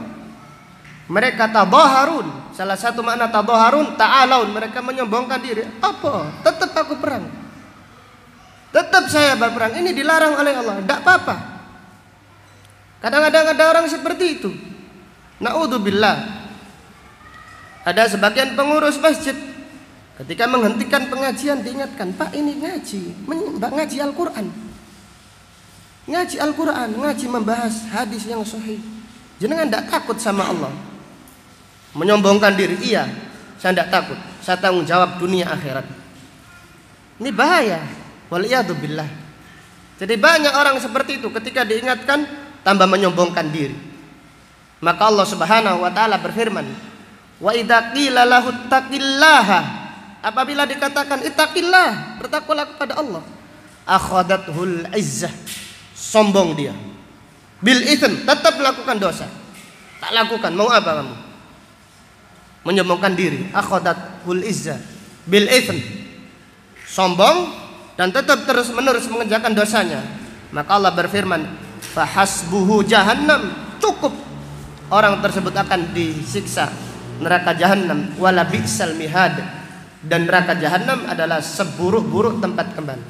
mereka tadhaharun. Salah satu makna tadhaharun, ta'alaun, mereka menyombongkan diri. Apa? Tetap aku perang. Tetap saya berperang. Ini dilarang oleh Allah. Tidak apa-apa. Kadang-kadang ada orang seperti itu. Na'udzubillah. Ada sebagian pengurus masjid ketika menghentikan pengajian diingatkan, Pak ini ngaji Al-Quran. Ngaji Al-Quran, ngaji membahas hadis yang sahih. Jenengan tidak takut sama Allah? Menyombongkan diri, iya, saya tidak takut. Saya tanggung jawab dunia akhirat. Ini bahaya. Waliyadzubillah. Jadi banyak orang seperti itu ketika diingatkan tambah menyombongkan diri. Maka Allah Subhanahu wa taala berfirman, wa idza qila lahu taqillaha, apabila dikatakan ittaqillah, bertakwalah kepada Allah, akhadathul izzah, sombong dia. Bil itsm, tetap melakukan dosa. Tak lakukan, mau apa kamu? Menyombongkan diri, akhadathul izzah bil itsm, sombong dan tetap terus-menerus mengerjakan dosanya. Maka Allah berfirman, fahasbuhu jahannam, cukup orang tersebut akan disiksa neraka jahannam, wala bi'sal mihad, dan neraka jahannam adalah seburuk-buruk tempat kembali.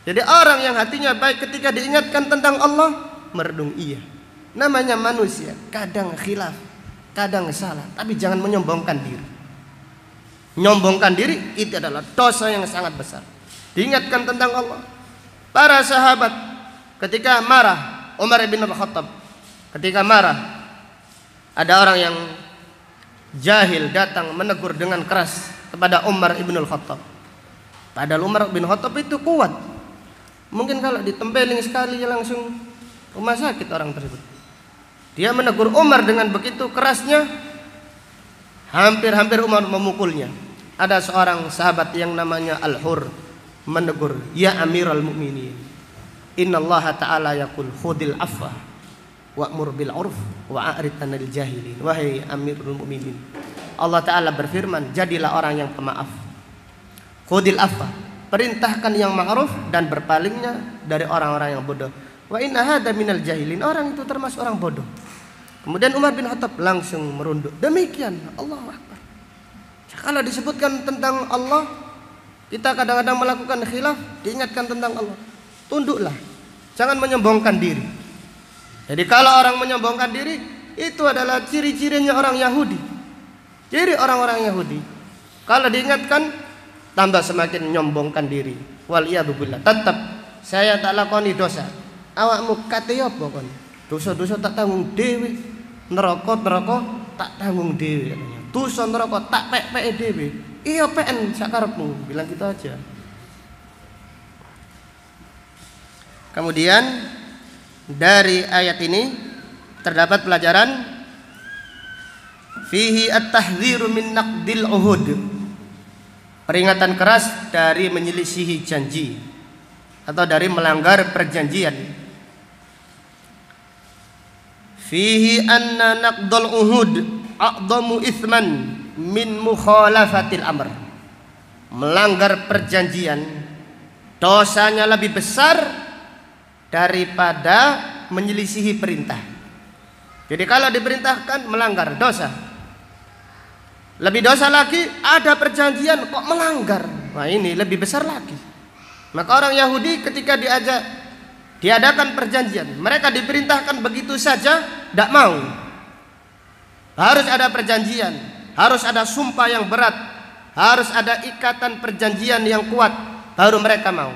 Jadi orang yang hatinya baik ketika diingatkan tentang Allah merenung, iya, namanya manusia, kadang khilaf, kadang salah, tapi jangan menyombongkan diri. Menyombongkan diri itu adalah dosa yang sangat besar. Diingatkan tentang Allah. Para sahabat ketika marah, Umar bin Khattab ketika marah, ada orang yang jahil datang menegur dengan keras kepada Umar bin Khattab. Padahal Umar bin Khattab itu kuat. Mungkin kalau ditempeling sekali langsung rumah sakit orang tersebut. Dia menegur Umar dengan begitu kerasnya, hampir-hampir Umar memukulnya. Ada seorang sahabat yang namanya Al-Hur menegur, ya Amirul Mukminin, innallaha ta'ala yaqul khudil afwa wa'mur bil 'urf wa'rid 'anil jahilin. Wahai Amirul Mukminin, Allah Ta'ala berfirman, jadilah orang yang pemaaf. Khudil afwa, perintahkan yang ma'ruf dan berpalingnya dari orang-orang yang bodoh. Wa inna hadza minal jahilin, orang itu termasuk orang bodoh. Kemudian Umar bin Khattab langsung merunduk. Demikian, Allahu Akbar. Kalau disebutkan tentang Allah, kita kadang-kadang melakukan khilaf, diingatkan tentang Allah, tunduklah, jangan menyombongkan diri. Jadi kalau orang menyombongkan diri, itu adalah ciri-cirinya orang Yahudi. Ciri orang-orang Yahudi, kalau diingatkan tambah semakin menyombongkan diri. Waliyadzubillah. Tetap saya tak lakoni dosa, awakmu kate apa kon? Dosa-dosa tak tanggung dewe, neraka tak tanggung dewe. Dosa neraka tak pek-peke dewe. Iya PN sakarepmu, bilang gitu aja. Kemudian dari ayat ini terdapat pelajaran fihi at-tahdziru min naqdil uhud, peringatan keras dari menyelisihi janji atau dari melanggar perjanjian. Fihi anna naqdul uhud a'dhamu itsman min mukhalafatil amr, melanggar perjanjian dosanya lebih besar daripada menyelisihi perintah. Jadi kalau diperintahkan melanggar dosa, lebih dosa lagi ada perjanjian kok melanggar, nah ini lebih besar lagi. Maka orang Yahudi ketika diadakan perjanjian, mereka diperintahkan begitu saja tidak mau. Harus ada perjanjian, harus ada sumpah yang berat, harus ada ikatan perjanjian yang kuat, baru mereka mau.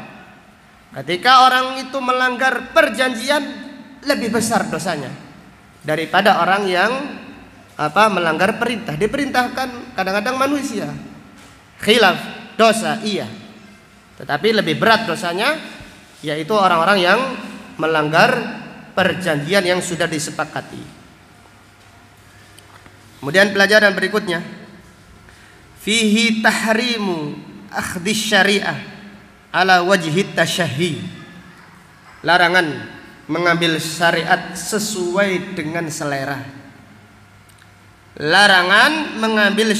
Ketika orang itu melanggar perjanjian, lebih besar dosanya daripada orang yang melanggar perintah. Diperintahkan kadang-kadang manusia khilaf dosa, iya, tetapi lebih berat dosanya yaitu orang-orang yang melanggar perjanjian yang sudah disepakati. Kemudian pelajaran berikutnya, fihi tahrimu akhdhi syariah ala wajhi tasyahi. Larangan mengambil syariat sesuai dengan selera. Larangan mengambil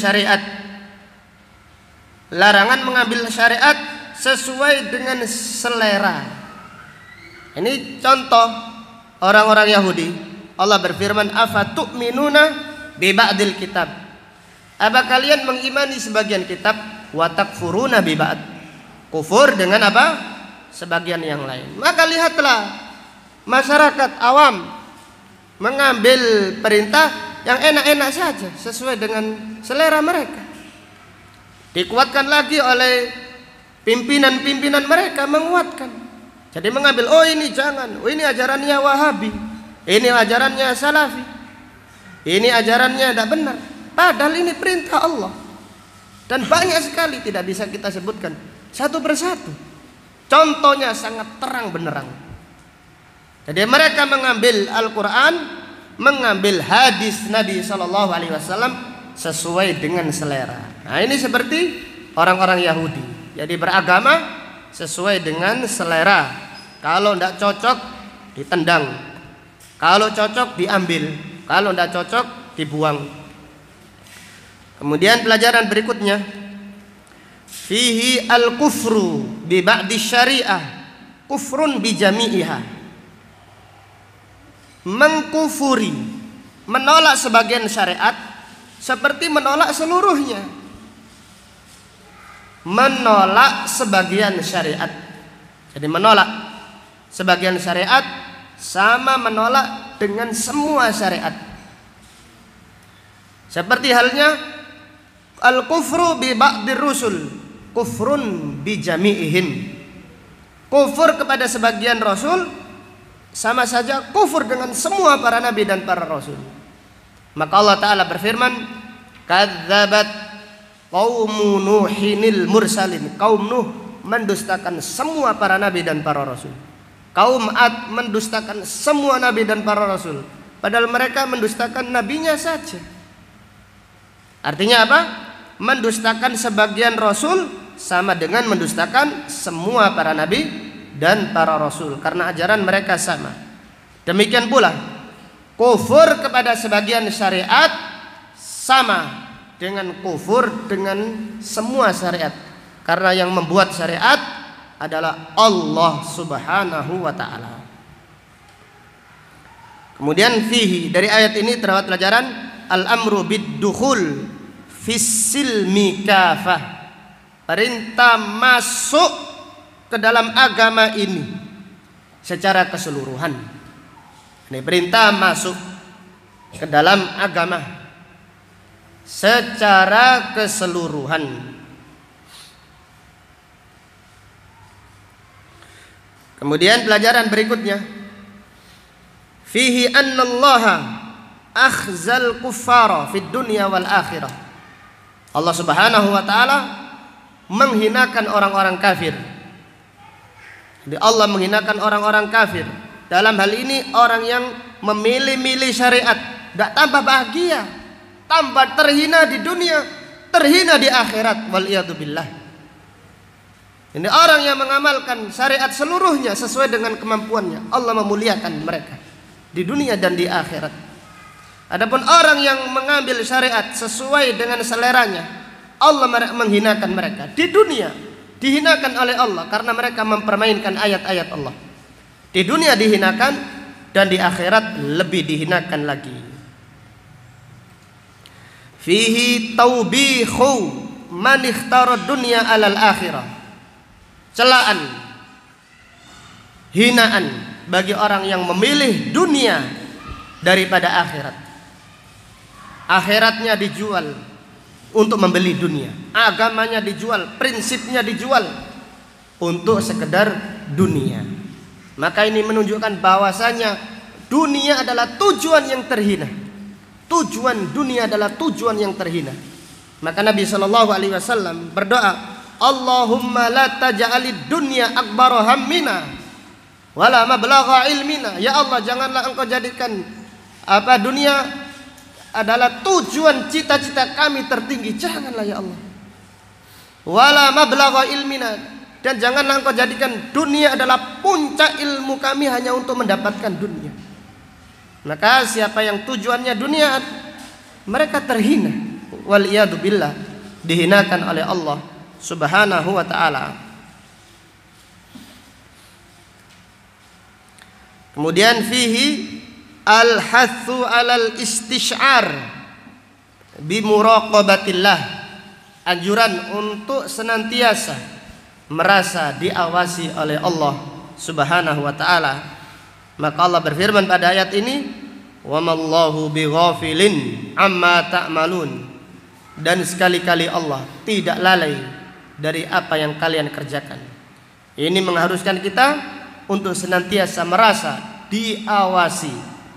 syariat sesuai dengan selera. Ini contoh orang-orang Yahudi. Allah berfirman, afatu'minuna bi ba'dil kitab. Apa kalian mengimani sebagian kitab, wa takfuruna bi ba'd. Kufur dengan apa? Sebagian yang lain. Maka lihatlah masyarakat awam mengambil perintah yang enak-enak saja sesuai dengan selera mereka. Dikuatkan lagi oleh pimpinan-pimpinan mereka menguatkan. Jadi mengambil, oh ini jangan, oh ini ajarannya Wahabi, ini ajarannya Salafi, ini ajarannya tidak benar. Padahal ini perintah Allah. Dan banyak sekali, tidak bisa kita sebutkan satu persatu. Contohnya sangat terang benderang. Jadi mereka mengambil Al-Quran, mengambil hadis Nabi SAW sesuai dengan selera. Nah ini seperti orang-orang Yahudi. Jadi beragama sesuai dengan selera. Kalau tidak cocok ditendang, kalau cocok diambil, kalau tidak cocok dibuang. Kemudian pelajaran berikutnya, fihi al-kufru bi ba'di syariah kufrun bi jami'iha. Mengkufuri, menolak sebagian syariat seperti menolak seluruhnya. Menolak sebagian syariat. Jadi menolak sebagian syariat sama menolak dengan semua syariat. Seperti halnya al-kufru bi ba'dir rusul kufrun bi jami'ihim. Kufur kepada sebagian rasul sama saja kufur dengan semua para nabi dan para rasul. Maka Allah Ta'ala berfirman, kadzabat qaumu nuhinil mursalin. Kaum Nuh mendustakan semua para nabi dan para rasul. Kaum Ad mendustakan semua nabi dan para rasul, padahal mereka mendustakan nabinya saja. Artinya apa? Mendustakan sebagian rasul sama dengan mendustakan semua para nabi dan para rasul, karena ajaran mereka sama. Demikian pula kufur kepada sebagian syariat sama dengan kufur dengan semua syariat, karena yang membuat syariat adalah Allah Subhanahu wa ta'ala. Kemudian fihi, dari ayat ini terdapat pelajaran al-amru bid-dukhul fis-silmi kafah. Perintah masuk ke dalam agama ini secara keseluruhan. Ini perintah masuk ke dalam agama secara keseluruhan. Kemudian pelajaran berikutnya, fihi annallaha akhzal kuffara fid dunya wal akhirah. Allah Subhanahu wa taala menghinakan orang-orang kafir. Jadi Allah menghinakan orang-orang kafir. Dalam hal ini orang yang memilih-milih syariat, tidak tambah bahagia, tambah terhina di dunia, terhina di akhirat. Waliyadzubillah. Ini orang yang mengamalkan syariat seluruhnya sesuai dengan kemampuannya, Allah memuliakan mereka di dunia dan di akhirat. Adapun orang yang mengambil syariat sesuai dengan seleranya, Allah menghinakan mereka di dunia, dihinakan oleh Allah karena mereka mempermainkan ayat-ayat Allah. Di dunia dihinakan dan di akhirat lebih dihinakan lagi. Fihi taubihu man ikhtara dunya alal akhirah. Celaan, hinaan bagi orang yang memilih dunia daripada akhirat. Akhiratnya dijual untuk membeli dunia. Agamanya dijual, prinsipnya dijual untuk sekedar dunia. Maka ini menunjukkan bahwasanya dunia adalah tujuan yang terhina. Tujuan dunia adalah tujuan yang terhina. Maka Nabi SAW berdoa, Allahumma la taj'alid dunya akbara hammina wala mablagha ilmina. Ya Allah, janganlah engkau jadikan dunia adalah tujuan cita-cita kami tertinggi. Janganlah ya Allah. Wala mablagha ilmina, dan janganlah engkau jadikan dunia adalah puncak ilmu kami hanya untuk mendapatkan dunia. Maka siapa yang tujuannya dunia, mereka terhina. Wal iyadu billah, dihinakan oleh Allah Subhanahu wa ta'ala. Kemudian fihi al-hathu alal istish'ar bimuraqabatillah, anjuran untuk senantiasa merasa diawasi oleh Allah Subhanahu wa ta'ala. Maka Allah berfirman pada ayat ini, wa mallahu bighafilin amma ta'malun, dan sekali-kali Allah tidak lalai dari apa yang kalian kerjakan. Ini mengharuskan kita untuk senantiasa merasa diawasi,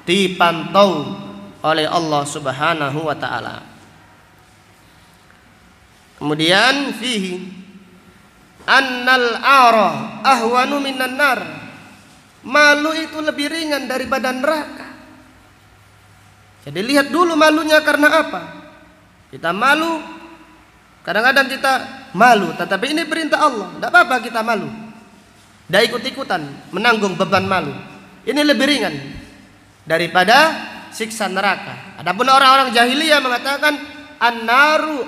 dipantau oleh Allah Subhanahu wa ta'ala. Kemudian fihi annal ara ahwanu minan nar, malu itu lebih ringan daripada neraka. Jadi lihat dulu malunya karena apa. Kita malu, kadang-kadang kita malu, tetapi ini perintah Allah, tidak apa-apa kita malu, tidak ikut-ikutan menanggung beban malu. Ini lebih ringan daripada siksa neraka. Adapun orang-orang jahiliyah mengatakan an-naru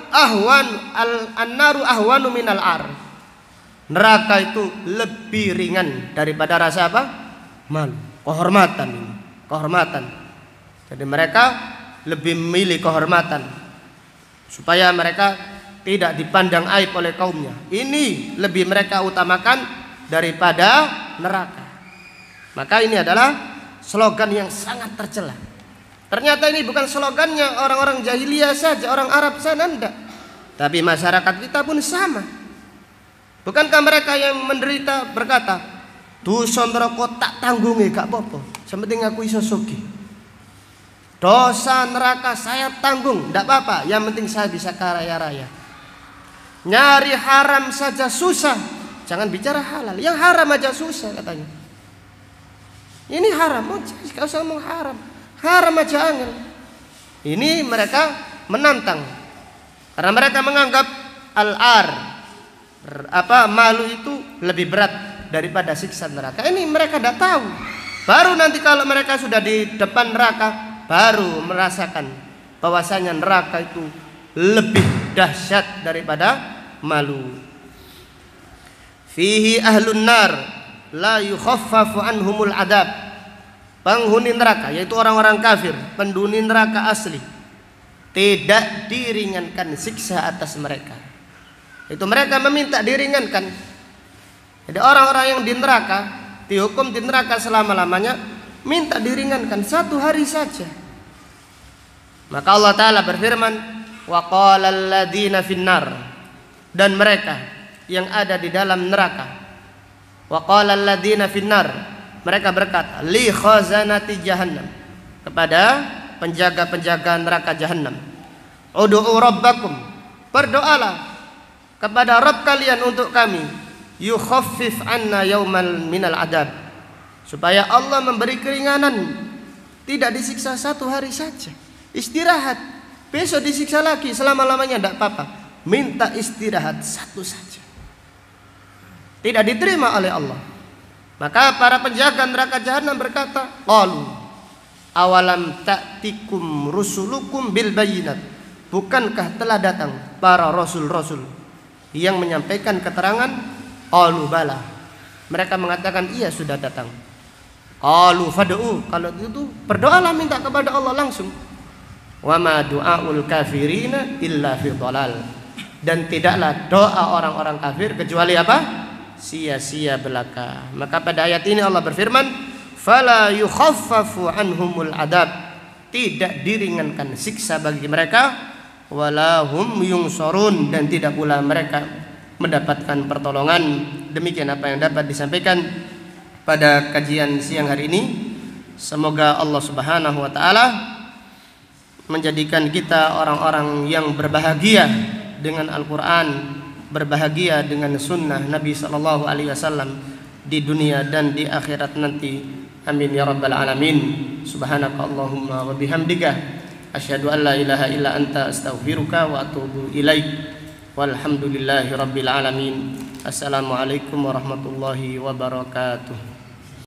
ahwanu minal ar, neraka itu lebih ringan daripada rasa apa? Malu, kehormatan ini, kehormatan. Jadi mereka lebih memilih kehormatan supaya mereka tidak dipandang aib oleh kaumnya. Ini lebih mereka utamakan daripada neraka. Maka ini adalah slogan yang sangat tercela. Ternyata ini bukan slogannya orang-orang jahiliyah saja, orang Arab sana enggak, tapi masyarakat kita pun sama. Bukankah mereka yang menderita berkata, dosa neraka tak tanggungi gak apa-apa, sementing aku iso sugih. Dosa neraka saya tanggung, tidak apa-apa, yang penting saya bisa kaya-raya. Nyari haram saja susah, jangan bicara halal, yang haram aja susah katanya. Ini haram, gak usah ngomong haram, haram aja angel. Ini mereka menantang, karena mereka menganggap al-ar, malu itu lebih berat daripada siksa neraka. Ini mereka tidak tahu. Baru nanti kalau mereka sudah di depan neraka, baru merasakan bahwasanya neraka itu lebih dahsyat daripada malu. Fihi ahlun nar la yukhaffafu anhumul adab, penghuni neraka yaitu orang-orang kafir, penghuni neraka asli, tidak diringankan siksa atas mereka. Itu mereka meminta diringankan. Jadi orang-orang yang di neraka, dihukum di neraka selama-lamanya, minta diringankan 1 hari saja. Maka Allah Ta'ala berfirman, wa qala alladziina finnar, dan mereka yang ada di dalam neraka, wa qala alladziina finnar, mereka berkata, li khazanati jahannam, kepada penjaga-penjaga neraka jahannam, ud'u rabbakum, berdoalah kepada Rabb kalian untuk kami, yukhaffif anna yaumal minal adab, supaya Allah memberi keringanan, tidak disiksa 1 hari saja, istirahat, besok disiksa lagi selama-lamanya tidak apa-apa, minta istirahat 1 saja, tidak diterima oleh Allah. Maka para penjaga neraka jahanam berkata, qalu awalam ta'tikum rusulukum bil bayyinat, bukankah telah datang para rasul-rasul yang menyampaikan keterangan? Qalu bala, mereka mengatakan iya sudah datang. Qalu fad'u, kalau itu berdoalah, minta kepada Allah langsung. Wa ma du'aul kafirina illa fi dhalal, dan tidaklah doa orang-orang kafir kecuali apa? Sia-sia belaka. Maka pada ayat ini Allah berfirman, fala yukhaffafu anhumul adab, tidak diringankan siksa bagi mereka, wala hum yungsorun, dan tidak pula mereka mendapatkan pertolongan. Demikian apa yang dapat disampaikan pada kajian siang hari ini. Semoga Allah Subhanahu wa taala menjadikan kita orang-orang yang berbahagia dengan Al-Qur'an, berbahagia dengan sunnah Nabi sallallahu alaihi wasallam di dunia dan di akhirat nanti. Amin ya rabbal alamin. Subhanaka Allahumma wa bihamdika asyhadu an la ilaha illa anta astaghfiruka wa atubu ilaik. Walhamdulillahi rabbil alamin. Assalamualaikum warahmatullahi wabarakatuh.